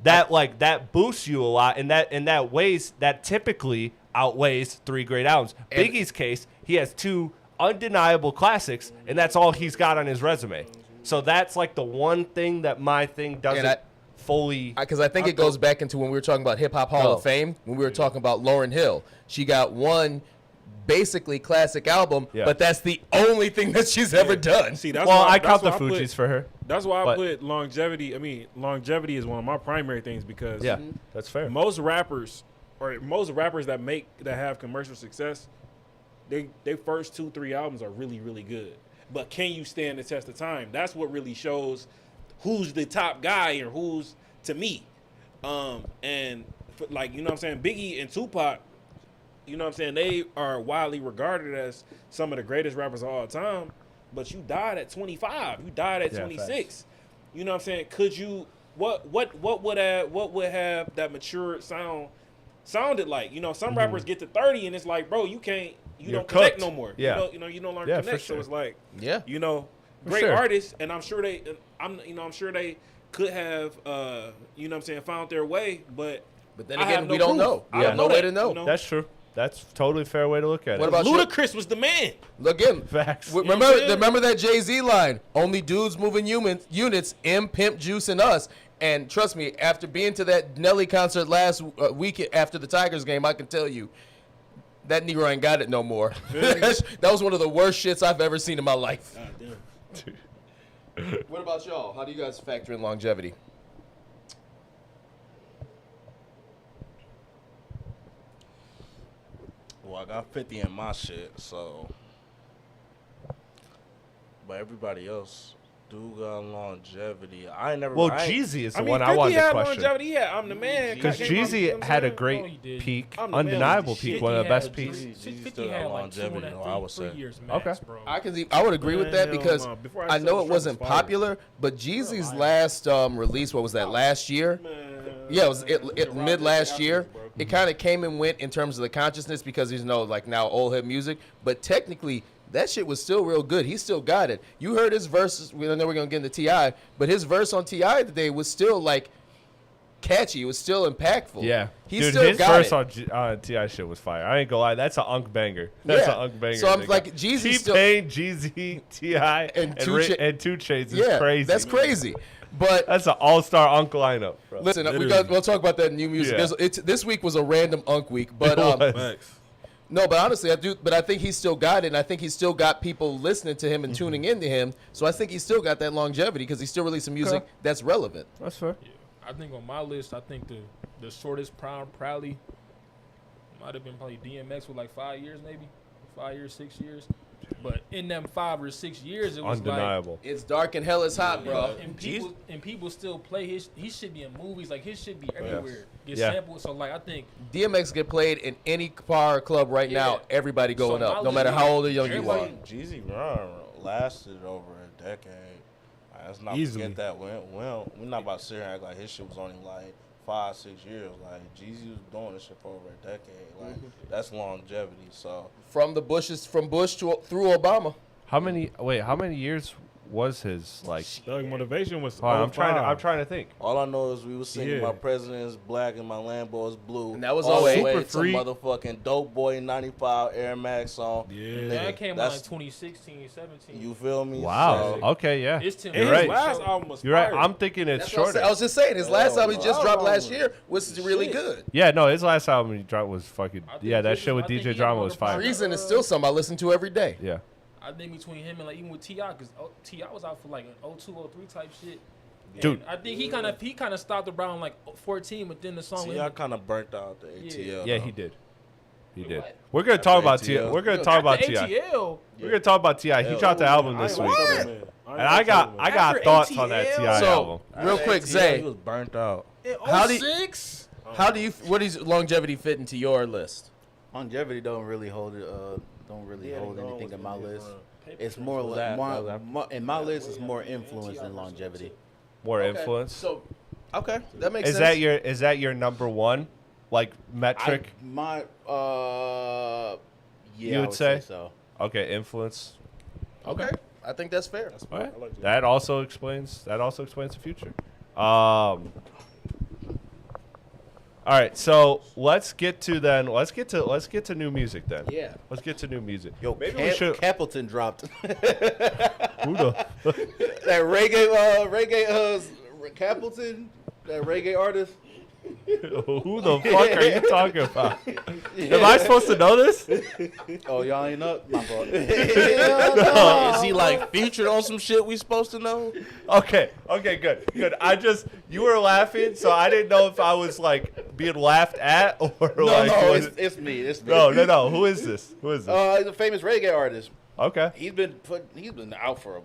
that boosts you a lot, and that typically outweighs 3 great albums. And- Biggie's case, he has 2 undeniable classics, and that's all he's got on his resume. So that's like the one thing that my thing doesn't fully. Because I think it goes back into when we were talking about Hip Hop Hall of Fame, when we were talking about Lauryn Hill. She got one basically classic album, Yeah. but that's the only thing that she's ever done. See, that's Well, why, I count the that's why I Fugees for her. That's why I but- put longevity. I mean, longevity is one of my primary things because Yeah, that's fair. most rappers that have commercial success, they first 2-3 albums are really, really good. But can you stand the test of time? That's what really shows who's the top guy and who's, to me. Like, you know what I'm saying? Biggie and Tupac, you know what I'm saying? They are widely regarded as some of the greatest rappers of all time. But you died at 25. You died at 26. facts. You know what I'm saying? Could you what would have that mature sounded like? You know, some rappers get to 30 and it's like, bro, you You're don't connect cooked. no more. Yeah. You don't learn Yeah, to for connect. sure. So it's like, Yeah. you know, For great sure. artists, and I'm sure they could have you know what I'm saying, found their way, but But then I again, have we no don't proof. know. I We don't have no way that, to know. you know? That's true. That's totally a fair way to look at What it. about you? Ludacris was the man. Again, Facts? know what I'm saying? remember that Jay-Z line, only dudes moving units, M, Pimp, Juice, and us. And trust me, after being to that Nelly concert last week after the Tigers game, I can tell you, that Negro ain't got it no more. that was one of the worst shits I've ever seen in my life. God damn. What about y'all? How do you guys factor in longevity? Well, I got 50 in my shit, so. But everybody else do got longevity. I ain't never. Well, I ain't- Jeezy is the I mean, one 50 I wanted to had question. longevity. Yeah, I'm the man. Because Came out, you know Jeezy what I'm had a saying? great No, he didn't. peak, I'm the man with undeniable the peak, shit. one of the best He had peaks. Jeezy 50 still had got like longevity, though, I would say. 3 years max, Okay. bro. I would agree with that Man, because hell no. Before I I know said it the wasn't Travis Fire. popular, but Jeezy's last release, what was that, last year? Yeah, it was mid last year. It kind of came and went in terms of the consciousness because he's like now old head music. But technically, that shit was still real good. He still got it. You heard his verses. We know we're gonna get into Ti, but his verse on Ti today was still like catchy. It was still impactful. Yeah, he dude, still his got verse it. on Ti shit was fire. I ain't gonna lie, that's an unk banger. That's Yeah. an unk banger. So I'm nigga. like, Jeezy still- T-Pain, Jeezy, Ti, and Two Cha- and 2 Chainz is Yeah, crazy. that's crazy. But That's an all-star unk lineup, bro. listen, Literally. we'll talk about that new music. Yeah. This week was a random unk week, but It was. Facts. no, but honestly, I do. But I think he's still got it, and I think he's still got people listening to him and tuning into him. So I think he's still got that longevity because he's still releasing music Okay. that's relevant. That's fair. Yeah. I think on my list, I think the shortest proudly might have been probably DMX with like 5 years, maybe 5 years, 6 years. But in them 5 or 6 years, it was Undeniable. It's dark and hell is hot, like, bro. and people still play his. He should be in movies. Like his should be everywhere. Get Yeah. sampled. So like I think DMX get played in any bar or club right now. Yeah. Everybody going So up, my no matter list- how old or young you are. everybody- Jeezy run lasted over a decade. Let's not Easily. forget that. We're not about to sit here and act like his shit was only like 5-6 years. Like Jeezy was doing this shit for over a decade. Like that's longevity. So From the Bushes, from Bush through Obama. How many years was his like? Thug Motivation was. Hold on, I'm 05. trying to think. all I know is we was singing Yeah. "My President is Black" and "My Lambo is Blue." And that was all 08. the way Super to Freak. motherfucking Dope Boy 95 Air Max song. Yeah. Nigga, that came out that's- in 2016, 17. You feel me? Wow. So, Okay, yeah. It's Tim. And You're his right. last album was You're right. fire. I'm thinking it's That's what shorter. I was just saying. His last Oh, album he just dropped last wow. year was really good. Yeah, no, his last album he dropped was fucking. I think Yeah, that this shit is- with I think DJ he Drama got was one of fire. the Reason is still something I listen to every day. Yeah. I think between him and like even with Ti, because Ti was out for like an 02, 03 type shit. Dude. And I think he kind of stopped around like 14, but then the song with See, I him. kind of burnt out the ATL. Yeah, though. he did. He did. What? We're gonna talk about Ti. ATL. We're gonna talk about After Ti. ATL, We're gonna talk about Ti. He dropped the album this week, and I got After thoughts on that ATL? Ti So, album. real quick, ATL, Zay, he was burnt out. in How do you- 06? what does longevity fit into your list? Longevity don't really hold it. Don't really hold anything in my list. It's more Was like that- more, was that- more in my list. It's more influence than longevity. More influence. So, okay, that makes Is sense. that your number one, like metric? Yeah, You I would say? so. Okay, influence. Okay, I think that's fair. All right. I like that. That also explains the future. All right, so let's get to new music then. Yeah. Let's get to new music. Yo, maybe we should. Capleton dropped Who the? that reggae Capleton, that reggae artist. Who the fuck are you talking about? Am I supposed to know this? Oh, y'all ain't up. My fault. Is he like featured on some shit we supposed to know? Okay, good. You were laughing, so I didn't know if I was like being laughed at or like. was- it's me. It's me. no. Who is this? He's a famous reggae artist. Okay. He's been out for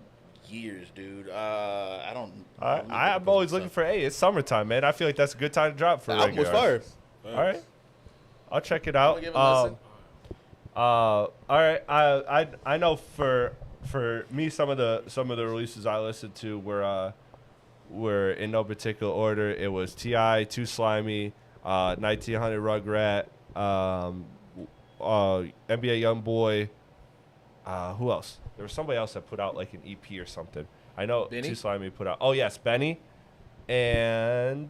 years, dude. I don't. All right. I'm always looking for. Hey, it's summertime, man. I feel like that's a good time to drop for. The album was regular fire. artists. All right. I'll check it out. Give it a listen. All right. I know for me some of the releases I listened to were in no particular order. It was Ti, Too Slimy, 1900 Rugrat, NBA YoungBoy. Who else? There was somebody else that put out like an EP or something. I know Benny? Too Slimy put out. Oh yes, Benny, and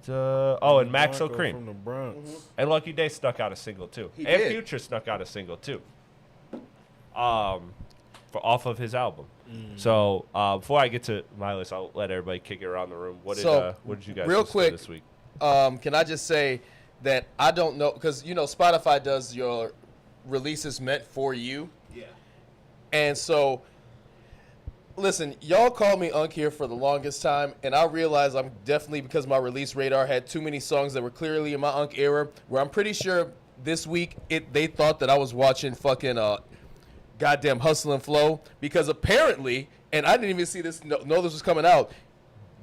And Maxo Bronco Cream. from the Bronx. And Lucky Day snuck out a single too. He and did. Future snuck out a single too. For off of his album. So before I get to my list, I'll let everybody kick it around the room. What did you guys real listen to quick, this week? Can I just say that I don't know, because Spotify does your releases meant for you. Yeah. And so, listen, y'all called me Unk here for the longest time, and I realize I'm definitely, because my release radar had too many songs that were clearly in my Unk era, where I'm pretty sure this week they thought that I was watching fucking goddamn Hustle and Flow, because apparently, and I didn't even see this, know this was coming out,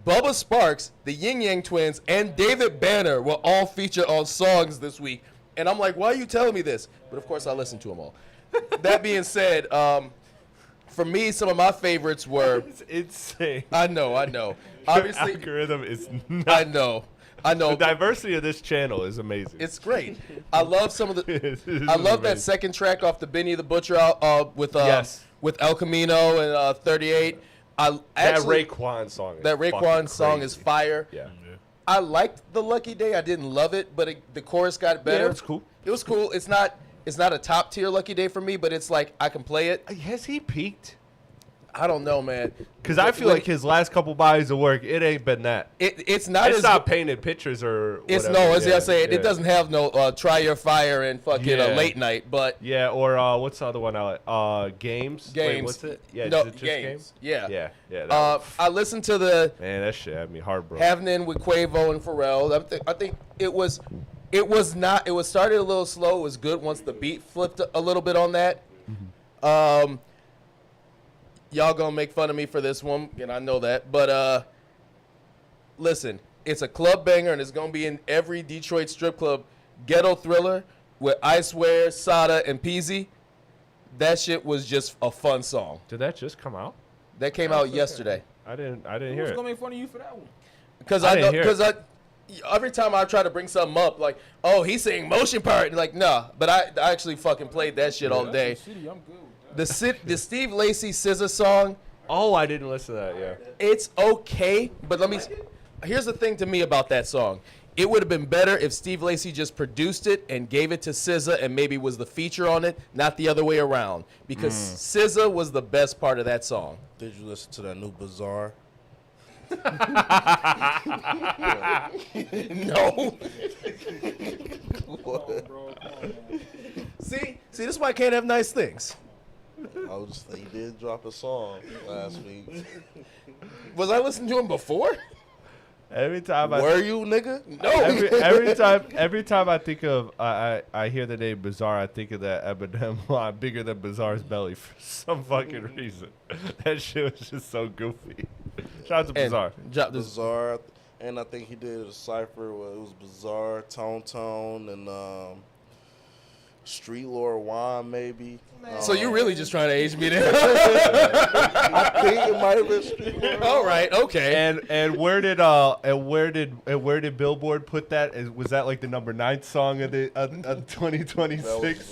Bubba Sparks, the Yin Yang Twins, and David Banner were all featured on songs this week. And I'm like, why are you telling me this? But of course, I listened to them all. That being said, for me, some of my favorites were. It's insane. I know. Obviously, Algorithm is I not. know. The diversity of this channel is amazing. It's great. I love some of the. It is I love that amazing. second track off the Benny the Butcher with Yes. with El Camino and 38. That Raekwon song. Is That fucking Raekwon song crazy. is fire. Yeah. I liked the Lucky Day. I didn't love it, but the chorus got better. Yeah, it's cool. It was cool. It's not a top tier Lucky Day for me, but it's like I can play it. Has he peaked? I don't know, man. Because I feel like his last couple bodies of work, it ain't been that. It's not It's as not painted pictures or it's whatever. no, as I say, yeah. it doesn't have no Try Your Fire and fucking Yeah. Late Night, but Yeah, or what's the other one I like? Games? Wait, Games. what's it? Yeah, No, is it just Games. Yeah. Yeah, that one. I listened to the Man, that shit had me heartbroken. Having with Quavo and Pharrell. I think it was not. It was started a little slow. It was good once the beat flipped a little bit on that. Y'all gonna make fun of me for this one, and I know that. But listen, it's a club banger, and it's gonna be in every Detroit strip club. Ghetto Thriller with Icewear, Sada, and Peasy. That shit was just a fun song. Did that just come out? That came out yesterday. I didn't hear Who's it. gonna make fun of you for that one? Because I I didn't know, hear it. every time I try to bring something up, like, oh, he's saying motion part, and like, nah. But I actually fucking played that shit all day. City, I'm good with that. The Steve Lacy SZA song, Oh, I didn't listen to that. Yeah. it's okay, but here's the thing to me about that song. It would have been better if Steve Lacy just produced it and gave it to SZA and maybe was the feature on it, not the other way around. Because SZA was the best part of that song. Did you listen to that new Bazaar? No. See, this is why I can't have nice things. I was just he did drop a song last week. Was I listening to him before? Every time Were you, nigga? No. every time I think of I hear the name Bizarre, I think of that Eminem line, bigger than Bizarre's belly, for some fucking reason. That shit was just so goofy. Shout out to Bizarre. Drop this. Bizarre, and I think he did a cipher where it was Bizarre, Tone, and Street Lord Juan, maybe. So you really just trying to age me there? I think it might have been Street Lord. All right, okay. And where did Billboard put that? Was that like the number 9 song of the 2026?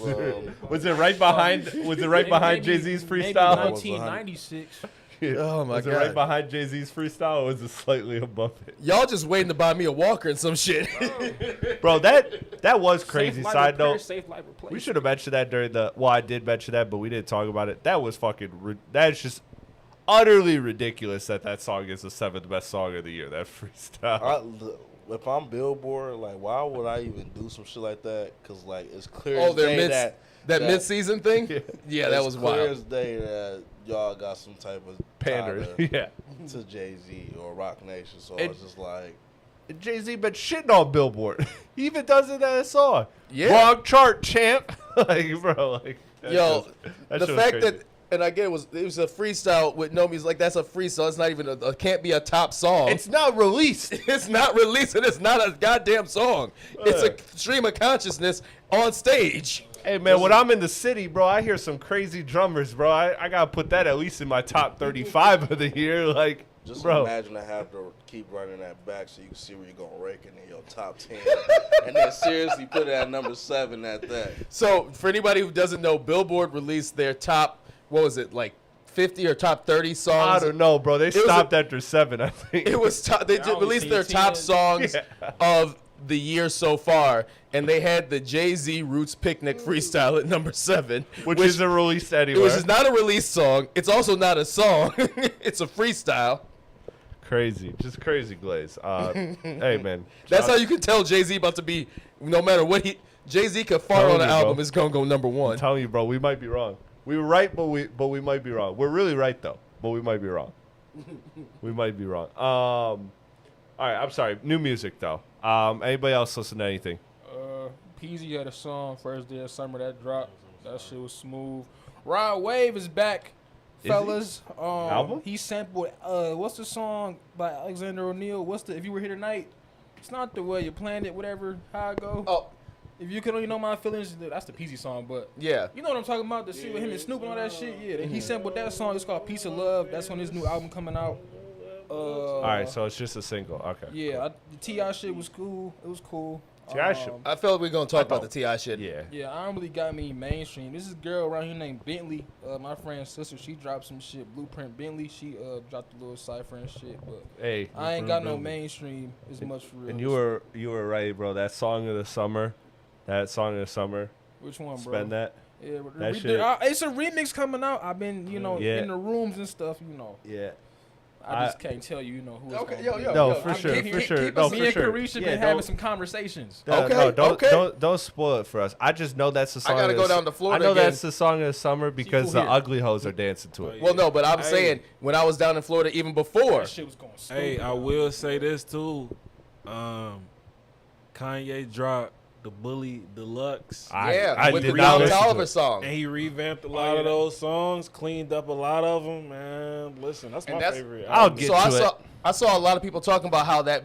Was it right behind? Was it right behind Jay Z's freestyle? Maybe 1996. Oh my Was it God. right behind Jay Z's freestyle, or was it slightly above it? Y'all just waiting to buy me a walker and some shit. Bro, that was crazy. Safe life Side repair, note, safe life replace. we should have mentioned that during the. Well, I did mention that, but we didn't talk about it. That was fucking. That's just utterly ridiculous that song is the 7th best song of the year. That freestyle. If I'm Billboard, like, why would I even do some shit like that? Because, like, it's clear Oh, as their day that mid-season thing? Yeah, that was it's clear wild. as day that y'all got some type of Pander. tie Yeah. to Jay-Z or Rock Nation. So And- it's just like, Jay-Z been shitting on Billboard. He even does it in that song. Yeah. Wrong chart, champ. Like, bro, like. that Yo, shit was- the shit was fact crazy. that, and I get it was a freestyle with no music, like that's a freestyle. It's not even can't be a top song. It's not released. It's not released and it's not a goddamn song. It's a stream of consciousness on stage. Hey, man, when I'm in the city, bro, I hear some crazy drummers, bro. I got to put that at least in my top 35 of the year. Like, just bro. imagine I have to keep running that back so you can see where you're going to rank it in your top 10. And then seriously put it at number 7 at that. So for anybody who doesn't know, Billboard released their top, what was it, like 50 or top 30 I songs. don't know, bro. They was a- stopped after 7, I think. It was they I just only released seen their 10. top songs Yeah. of the year so far, and they had the Jay-Z Roots Picnic freestyle at number 7, which isn't released anywhere. which is not a release song. It's also not a song. It's a freestyle. Crazy. Just crazy, Glaze. Hey, man. That's how you can tell Jay-Z about to be, no matter what Jay-Z could fart Telling on an you, album, bro. it's going to go number I'm 1. telling you, bro, we might be wrong. We were right, but we might be wrong. We're really right, though, but we might be wrong. We might be wrong. All right, I'm sorry. New music, though. Anybody else listen to anything? Peasy had a song first day of summer that dropped. That shit was smooth. Rod Wave is back, he? fellas. Album? He sampled what's the song by Alexander O'Neal? What's the If You Were Here Tonight? It's not the way you planned it, whatever. How it go? Oh, If you can only know my feelings, that's the Peasy song. But yeah. you know what I'm talking about? The shit with him and Snoop and all that shit. Yeah, he sampled that song. It's called Piece of Love. That's on his new album coming out. All right, so it's just a single. Okay. Yeah, the T.I. shit was cool. It was cool. T.I. shit- I feel like we're going to talk about don't. the T.I. shit. Yeah. Yeah, I don't really got me mainstream. This is a girl around here named Bentley. My friend's sister, she dropped some shit. Blueprint Bentley, she dropped a little cipher and shit. But Hey, I ain't got no Bentley. mainstream as much for real. and you were right, bro. That song of the summer. Which one, bro? Spend that. Yeah, That shit- it's a remix coming out. I've been, Yeah. in the rooms and stuff. Yeah. I just can't tell you, who it's Okay, gonna yo, be. yo, No, yo, for I'm sure, keep- for keep- sure. keep No, us- Me for and sure. Carisha Yeah, been having don't- some conversations. No, Okay, no, okay. don't spoil it for us. I just know that's the song. gotta of go the- down to Florida I know again. that's the song of the summer because who the here? ugly hoes are dancing to it. Well, no, but I'm Hey. saying when I was down in Florida, even before, That shit was going stupid. Hey, I will say this too. Kanye dropped the Bully Deluxe, I with did the not Rihanna listen to Tolliver it. song. and he revamped a lot of those songs, cleaned up a lot of them. Man, listen, that's my And that's- favorite. I'll album. get So to I saw a lot of people talking about how that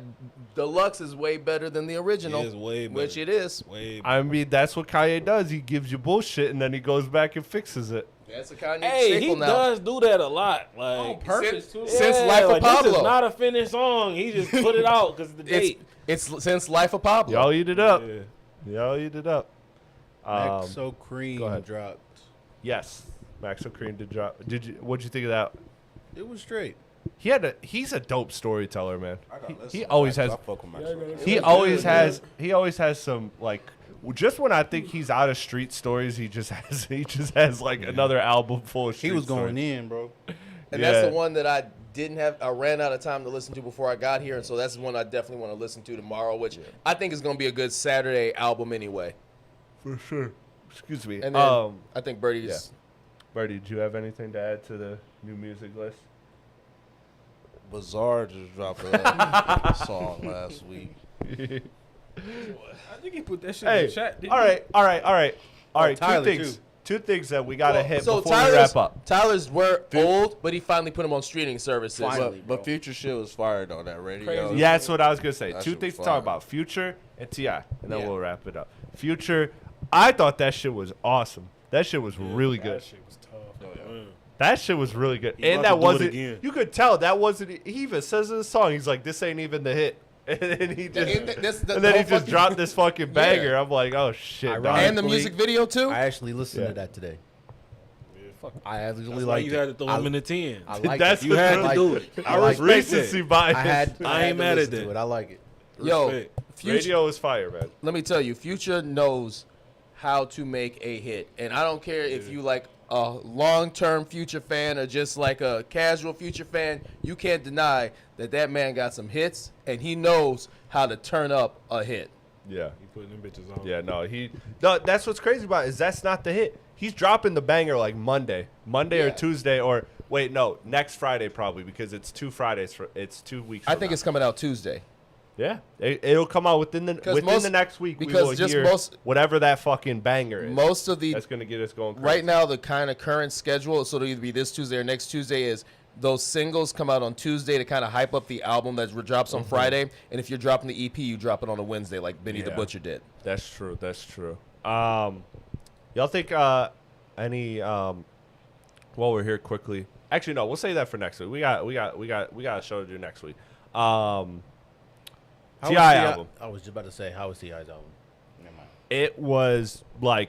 deluxe is way better than the original, It is way better. which it is. Way I mean, that's what Kanye does. He gives you bullshit and then he goes back and fixes it. That's a Kanye Hey, staple he now. does do that a lot. Like On purpose, too. Since Life of like, This Pablo. is not a finished song. He just put it out because the date. It's since Life of Pablo. Y'all eat it up. Yeah. Y'all eat it up. So Cream go ahead. dropped. Yes, Maxo Cream did drop. What'd you think of that? It was straight. He's a dope storyteller, man. I gotta listen He to always Max. has- I fuck with Max. He always has some like just when I think he's out of street stories, he just has like another album full of street He was going stories. in, bro. And Yeah. that's the one that I ran out of time to listen to before I got here, and so that's the one I definitely want to listen to tomorrow, which I think is going to be a good Saturday album anyway. For sure. Excuse me. And then I think Birdie's. yeah. Bertie, did you have anything to add to the new music list? Bizarre just dropped a song last week. I think he put that shit in Hey, the chat. didn't all he? right. Tyler, Two things. too. Two things that we gotta hit So before we wrap up. Tyler's were old, but he finally put them on streaming services. Finally. But Future shit was fired on that radio. Crazy. Yeah, that's what I was gonna say. That Two shit things to was talk fire. about: Future and Ti, and then Yeah. we'll wrap it up. Future, I thought that shit was awesome. That shit was really good. That shit was tough. Man. That shit was really good, He and about that to do it wasn't. again. You could tell that wasn't. He even says in the song, he's like, "This ain't even the hit," and then he just, and then he just dropped this fucking banger. I'm like, "Oh shit!" dog. Ironic. And the music video too. I actually listened Yeah. to that today. Fuck. I actually That's why liked you it. had to throw him in the 10. I like That's it. You had I to liked do it. it. I like respect recency that. bias. I ain't mad at that. that. I like it. Yo, Respect. Future, Radio is fire, man. let me tell you, Future knows how to make a hit, and I don't care if you like a long-term Future fan or just like a casual Future fan. You can't deny that man got some hits, and he knows how to turn up a hit. Yeah. He putting them bitches on. Yeah, no, that's what's crazy about it is that's not the hit. He's dropping the banger like Monday or Yeah. Tuesday or wait, no, next Friday probably because it's 2 Fridays it's 2 weeks. I from think now. it's coming out Tuesday. yeah, it'll come out within the next week. We because will just hear most- whatever that fucking banger is. Most of the that's gonna get us going. Crazy. right now the kind of current schedule, so it'll either be this Tuesday or next Tuesday, is those singles come out on Tuesday to kind of hype up the album that drops on Friday, and if you're dropping the EP, you drop it on a Wednesday like Benny the Yeah. Butcher did. That's true. That's true. Y'all think any while we're here quickly? Actually, no. We'll say that for next week. We got a show to do next week. How was T.I. T.I. album. I was just about to say, how was T.I.'s album? Never mind. It was like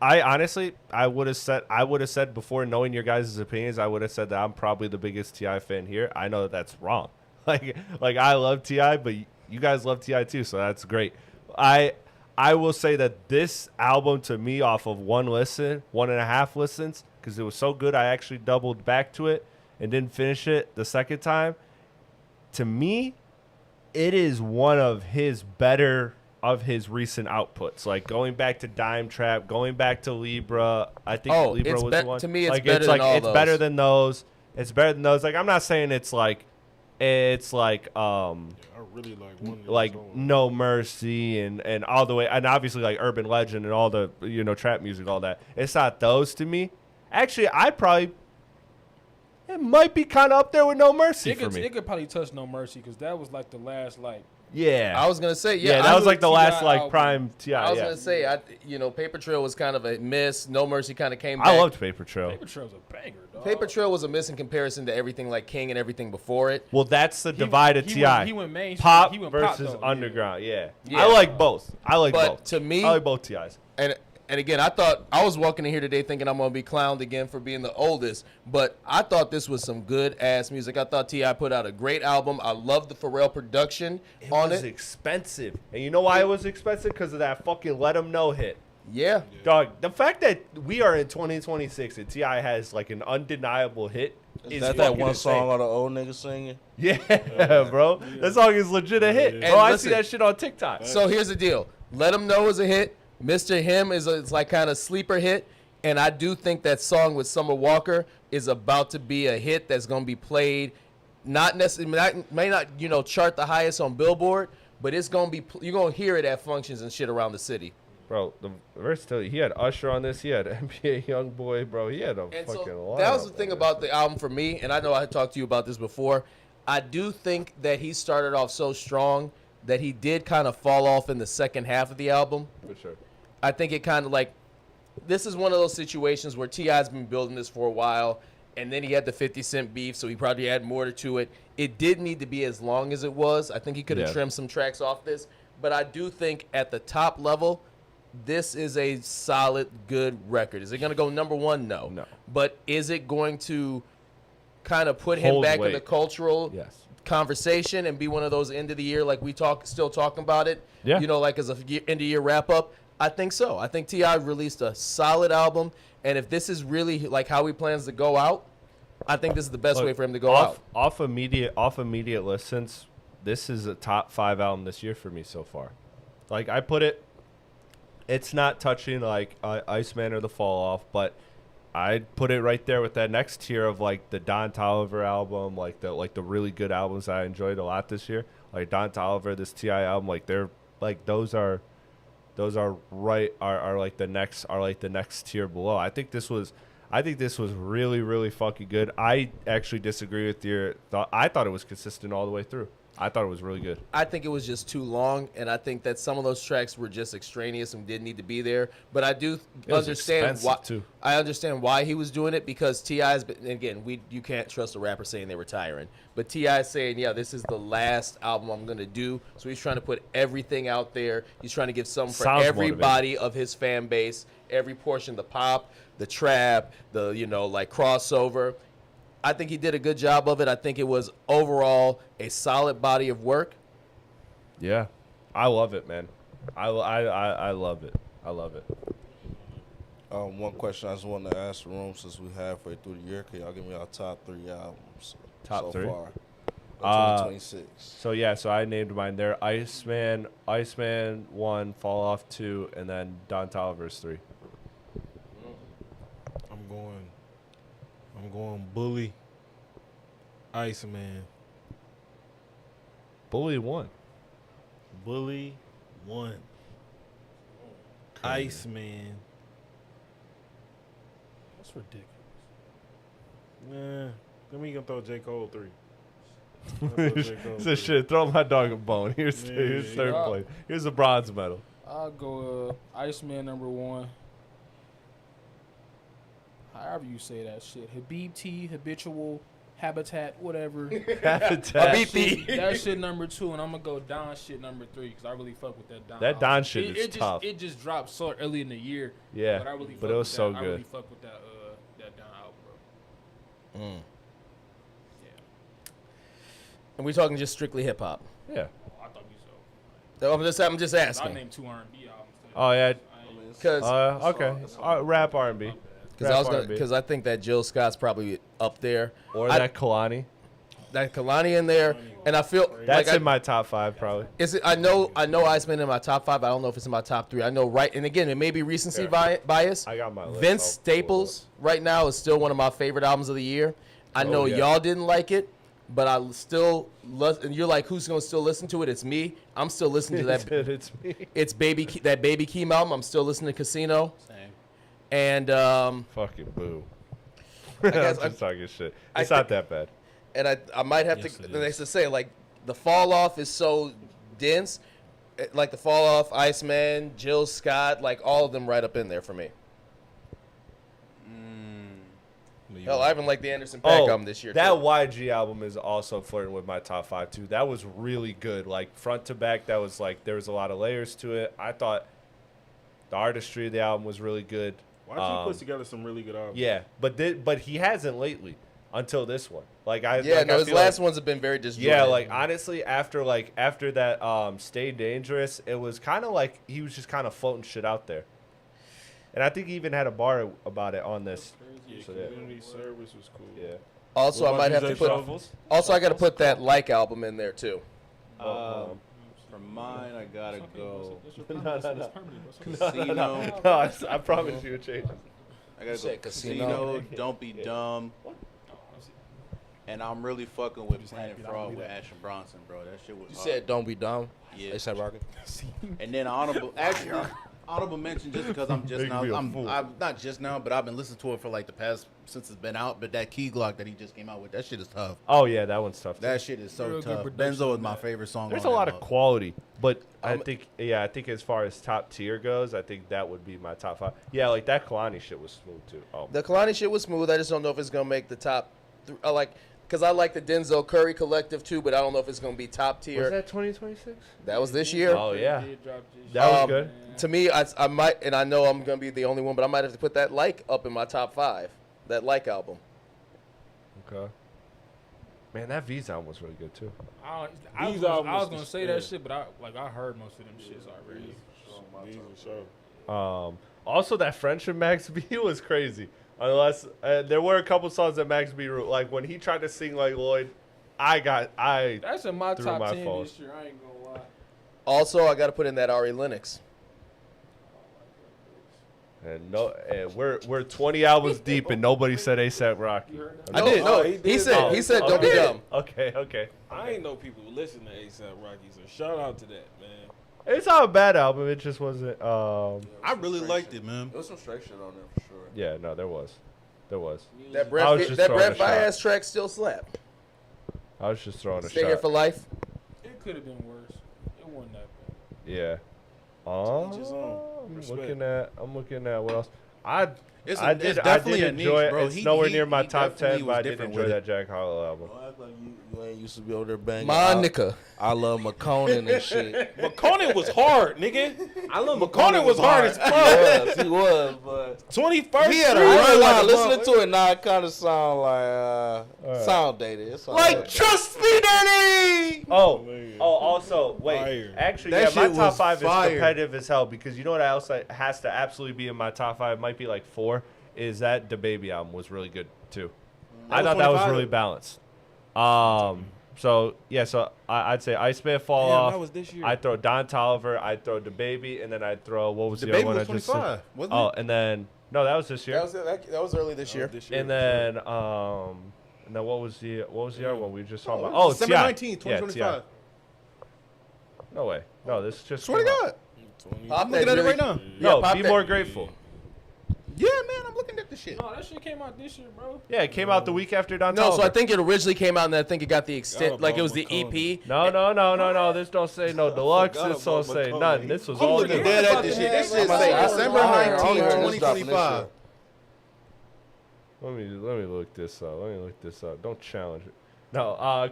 I honestly, I would have said before knowing your guys' opinions, I would have said that I'm probably the biggest Ti fan here. I know that that's wrong. Like I love Ti, but you guys love Ti too, so that's great. I will say that this album to me, off of 1.5 listens, because it was so good, I actually doubled back to it and didn't finish it the second time. To me, it is one of his better of his recent outputs. Like going back to Dime Trap, going back to Libra. I think Libra was the one. To me, it's like, better than all it's those. better than those. It's better than those. Like I'm not saying it's like I really like one. No Mercy and all the way, and obviously like Urban Legend and all the trap music, all that. It's not those to me. Actually, it might be kind of up there with No Mercy for me. It could probably touch No Mercy because that was like the last like. Yeah, I was gonna say, yeah, that was like the last like prime Ti. I was yeah. gonna say, Paper Trail was kind of a miss. No Mercy kind of came back. I loved Paper Trail. Paper Trail's a banger, dog. Paper Trail was a miss in comparison to everything like King and everything before it. Well, that's the divide of Ti. He went mainstream. Pop he went versus pop, though, underground. Yeah. Yeah. I like both. But both. to me, I like both Ti's. And again, I thought I was walking in here today thinking I'm gonna be clowned again for being the oldest, but I thought this was some good ass music. I thought Ti put out a great album. I love the Pharrell production on was it. expensive, and you know why it was expensive? Because of that fucking Let 'Em Know hit. Yeah. Dog, the fact that we are in 2026 and Ti has like an undeniable hit is that fucking one insane. song all the old niggas singing? Yeah, bro. That song is legit a hit. And Bro, I listen, see that shit on TikTok. So here's the deal. Let 'Em Know is a hit. Mr. Him it's like kind of sleeper hit. And I do think that song with Summer Walker is about to be a hit that's going to be played. Not necessarily, may not chart the highest on Billboard, but it's going to be, you're going to hear it at functions and shit around the city. Bro, the versatility. He had Usher on this. He had NBA Youngboy, bro. He had a And fucking so lot. that was the thing about the album for me, and I know I had talked to you about this before. I do think that he started off so strong that he did kind of fall off in the second half of the album. For sure. I think it kind of like, this is one of those situations where T.I.'s been building this for a while, and then he had the 50 Cent beef, so he probably had more to it. It did need to be as long as it was. I think he could have trimmed some tracks off this, but I do think at the top level, this is a solid, good record. Is it going to go number one? No. But is it going to kind of put him Hold back weight. in the cultural conversation and be one of those end of the year, like we still talking about it? Yeah. Like as a end of year wrap up. I think so. I think T.I. released a solid album, and if this is really like how he plans to go out, I think this is the best way for him to go out. Off immediate listens, this is a top 5 album this year for me so far. Like I put it, it's not touching like Iceman or The Fall Off, but I'd put it right there with that next tier of like the Don Toliver album, like the really good albums I enjoyed a lot this year. Like Don Toliver, this T.I. album, like they're like those are like the next tier below. I think this was really, really fucking good. I actually disagree with your thought. I thought it was consistent all the way through. I thought it was really good. I think it was just too long, and I think that some of those tracks were just extraneous and didn't need to be there. But I do understand why. Too. I understand why he was doing it, because T.I.'s been, and again, you can't trust a rapper saying they're retiring. But T.I. saying, yeah, this is the last album I'm gonna do. So he's trying to put everything out there. He's trying to give something for everybody of his fan base, every portion, the pop, the trap, the like crossover. I think he did a good job of it. I think it was overall a solid body of work. Yeah, I love it, man. I love it. I love it. One question I just wanted to ask the room, since we halfway through the year, can y'all give me our top 3 albums Top 3? far? 2026. So I named mine there. Iceman 1, Fall Off 2, and then Don Toliver's 3. I'm going Bully, Iceman. Bully 1. Bully 1. Iceman. That's ridiculous. Nah, then we gonna throw J. Cole 3. So shit, throw my dog a bone. Here's third place. Here's a bronze medal. I'll go Iceman number 1. However you say that shit. Habib T, Habitual, Habitat, whatever. Habitat. beat the- That shit number 2, and I'm gonna go Don shit number 3 because I really fuck with that Don. That Don album. shit is just, tough. It just dropped so early in the year. Yeah, but I really but fuck it was with so that. I good. really fuck with that that Don album, bro. And we talking just strictly hip hop. Yeah. I thought you so. I'm just I asking named 2 R&B albums. Oh yeah. because Okay. Rap R&B. because I think that Jill Scott's probably up there. Or I- that Kalani. That Kalani in there, and I feel That's like in my top 5 probably. Is it? I know Iceman in my top 5. I don't know if it's in my top 3. I know and again, it may be recency bias. I got my list. Vince I'll pull Staples right now is still one of my favorite albums of the year. I know yeah. y'all didn't like it, but I still love. And you're like, who's gonna still listen to it? It's me. I'm still listening to that. It's me. It's that Baby Keem album. I'm still listening to Casino. Same. And Fucking boo. guess I'm just talking shit. I It's not thi- that bad. and I might have Yes, to. it The next is. to say like the fall off is so dense. Like the fall off, Iceman, Jill Scott, like all of them right up in there for me. Hell, I even like the Anderson Paak album this year. That too. YG album is also flirting with my top 5 too. That was really good. Like front to back, that was like there was a lot of layers to it. I thought the artistry of the album was really good. YG puts together some really good albums. Yeah, but he hasn't lately until this one. Like I Yeah, like, no, I his feel last like, ones have been very disjointed. Yeah, like honestly, after that Stay Dangerous, it was kind of like he was just kind of floating shit out there. And I think he even had a bar about it on this. Yeah, So, yeah. community service was cool. Yeah. Also, What I about might have DJ to put. Shuffles? Also, I got to put that Like album in there too. For mine, I gotta go. No. Casino. No, I promise you it changes. I gotta go. Said Casino. Casino. Don't be dumb. And I'm really fucking with Planet Fraud with Action Bronson, bro. That shit was. You hard. said don't be dumb. Yeah. They said Rocket. And then honorable mention just because I'm just Make now me a I'm fool. not just now, but I've been listening to it for like the past since it's been out. But that Key Glock that he just came out with, that shit is tough. Oh yeah, that one's tough. That shit is so Real good tough. production Benzo is on my that. favorite song. There's on a lot that of motherfucker. quality, but I think as far as top tier goes, I think that would be my top 5. Yeah, like that Kalani shit was smooth too. Oh, The Kalani shit was smooth. I just don't know if it's gonna make the top. Because I like the Denzel Curry collective too, but I don't know if it's gonna be top tier. was that 2026? That was this year. Oh yeah, Did drop this that was Um, good. To me, I might, and I know I'm gonna be the only one, but I might have to put that Like up in my top 5. That Like album. Okay. Man, that V's album was really good too. I These was albums gonna is- say yeah. that shit, but I heard most of them shits already. These for sure. Also, that Friendship Max B was crazy. Unless there were a couple songs that Max B wrote, like when he tried to sing like Lloyd, That's in my Through top my 10 phone. this year. I ain't gonna lie. Also, I got to put in that Ari Lennox. and we're 20 albums deep and nobody said ASAP Rocky. I did. Oh, No, he he did. said. Oh, He said, "Don't be okay. dumb." Okay. I ain't know people listen to ASAP Rocky, so shout out to that, man. It's not a bad album. It just wasn't. I really liked it, man. There was some straight shit on there for sure. Yeah, no, there was. That I was Brett, just that throwing Brett a shot. Baez track still slap. I was just throwing a Stay here shot. for life. It could have been worse. It wasn't that bad. Yeah. each his own. I'm Respect. looking at what else. I It's did definitely a enjoy niche, it. bro. It's nowhere near my he top definitely 10, was but I did different enjoy with that it. Jack Harlow album. Don't act like you ain't used to be over there banging. Monica. I love McConan and shit. McConan was hard, nigga. I love McConan was hard as fuck. He was, but 21st he had a Street. run Like line. a Listening motherfucker. to it now, it kind of sound like sound dated. It's all Like, good. trust me, Daddy. Oh, Man. also, wait. Fire. Actually, That yeah, my shit top was 5 fire. is competitive as hell because you know what else has to absolutely be in my top 5? It might be like 4. Is that the Baby album was really good too. I thought that was 25. really balanced. So I'd say Iceman Fall Damn, Off. that was this year. I'd throw Don Tolliver. I'd throw the Baby, and then I'd throw what was The the other Baby one was I just said? 25, wasn't Oh, it? and then no, that was this year. That was early this year. This year, And then what was the other one we were just talking about? Oh, Oh, December T.I. 19th, Yeah, 2025. No way. No, this just Swear to came out. God. Pop I'm that looking at it really- right now. No, pop be that- more grateful. Yeah, man, I'm looking at the shit. No, that shit came out this year, bro. Yeah, it came out the week after Don No, so Tolliver. I think it originally came out, and I think it got the extent, Forgot like it about was the McCollum. EP. No. This don't say no deluxe. forgot This don't about say McCollum. nothing. This was I'm all looking new. dead at this shit. This shit say December I only heard 19th, this dropping this 2025. Let me look this up. Don't challenge it. No,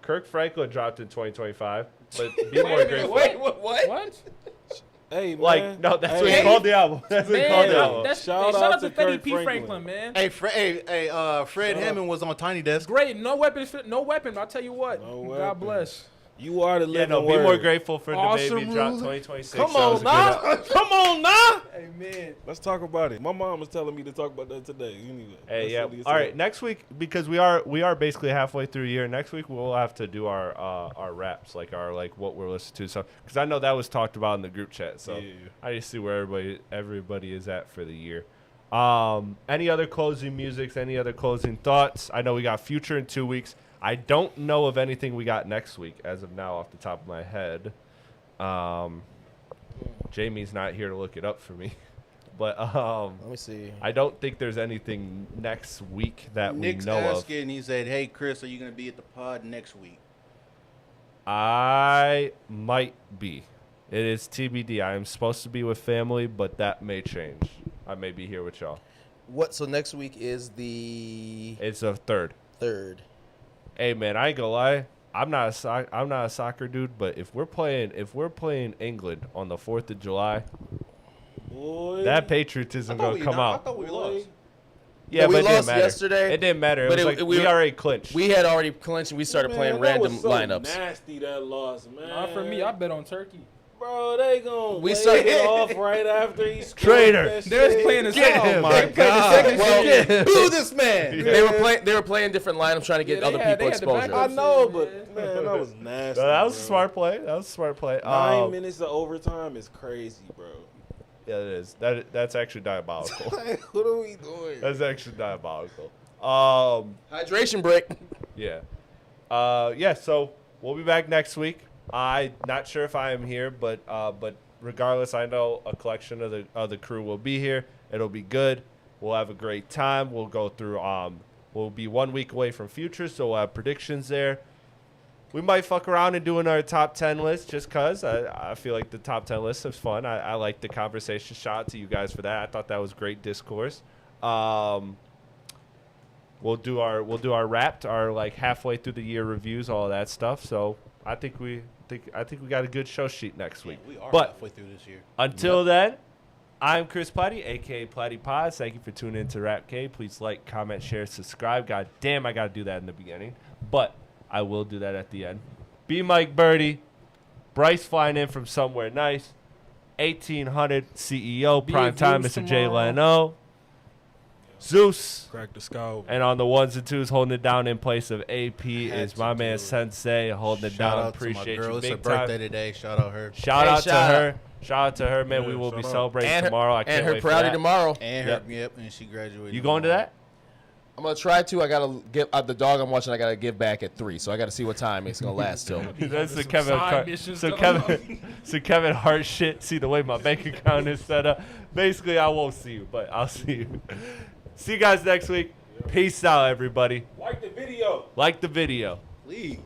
Kirk Franklin dropped in 2025, but be more grateful. Wait, what? What? Hey, man. Like, no, that's what Hey. he called the album. That's what he called the Man, album. Shout shout out out to to Freddie Kirk P. Franklin. Franklin, man. Hey, Fred Hammond was on Tiny Desk. Great, no weapon. I'll tell you what. No God weapon. bless. You are the Yeah, living no, be word. more grateful for Awesome the baby drop ruler. 2026. Come That was on, a good now. album. Come on, now. Amen. Let's talk about it. My mom was telling me to talk about that today. Anyway, Hey, let's yeah. see this All right, up. next week, because we are basically halfway through a year. Next week we'll have to do our raps, like what we're listening to. So, because I know that was talked about in the group chat. So Yeah. I just see where everybody is at for the year. Any other closing musics? Any other closing thoughts? I know we got Future in 2 weeks. I don't know of anything we got next week as of now off the top of my head. Jamie's not here to look it up for me. But Let me see. I don't think there's anything next week that Nick's we know of. asking. He said, "Hey, Chris, are you gonna be at the pod next week?" I might be. It is TBD. I am supposed to be with family, but that may change. I may be here with y'all. What? So next week is the It's a third. 3rd. Hey man, I ain't gonna lie. I'm not a soccer dude, but if we're playing England on the 4th of July, Boy. that patriotism gonna come I out. thought we lost. Yeah, Well, we but it didn't lost matter. yesterday, It didn't matter. It but was it- like we we were- already clinched. We had already clinched and we started Man, playing that random was so lineups. Nasty that loss, man. Not for me. I bet on Turkey. Bro, they gon' We we started- it off right after he scored Traitor. that They're shit. playing the Get second. him. Oh They my played the second Well, shit. Boo this man. They were playing different lineups trying to get other people they had the exposure. backup. I know, but man, that was nasty. So that was a bro. smart play. That was a smart play. 9 minutes of overtime is crazy, bro. Yeah, it is. That's actually diabolical. What are we doing? That's actually diabolical. Hydration break. Yeah. Yeah, so we'll be back next week. I'm not sure if I am here, but regardless, I know a collection of the crew will be here. It'll be good. We'll have a great time. We'll go through we'll be 1 week away from Future, so we'll have predictions there. We might fuck around and do another top 10 list just because I feel like the top 10 list is fun. I like the conversation. Shout out to you guys for that. I thought that was great discourse. We'll do our wrapped, our like halfway through the year reviews, all that stuff. So I think we got a good show sheet next week. We are But halfway through this year. until then, I'm Chris Platte, aka Platte Pods. Thank you for tuning in to Rap K. Please like, comment, share, subscribe. God damn, I gotta do that in the beginning, but I will do that at the end. Be Mike Birdie, Bryce flying in from somewhere nice, 1800 CEO Be prime at time, Zeus Mr. Jay tomorrow. Leno, Zeus. Crack the skull. And on the ones and twos, holding it down in place of AP is to my do man it. Sensei, holding it Shout down. out to my Appreciate girl. you It's her big time. birthday today. Shout out her. Shout Hey, out to shout her. Shout out to her, man. Yeah, We will be shout out. celebrating And her- tomorrow. I can't And her wait for Proudy that. tomorrow. And Yep. her, yep, and she graduated. You going to that? I'm gonna try to. I gotta give the dog I'm watching. I gotta give back at 3, so I gotta see what time it's gonna last till. That's the Some Kevin. side missions So going Kevin Hart shit. See the way my bank account is set up. Basically, I won't see you, but I'll see you. See you guys next week. Peace out, everybody. Like the video. Like the video. Please.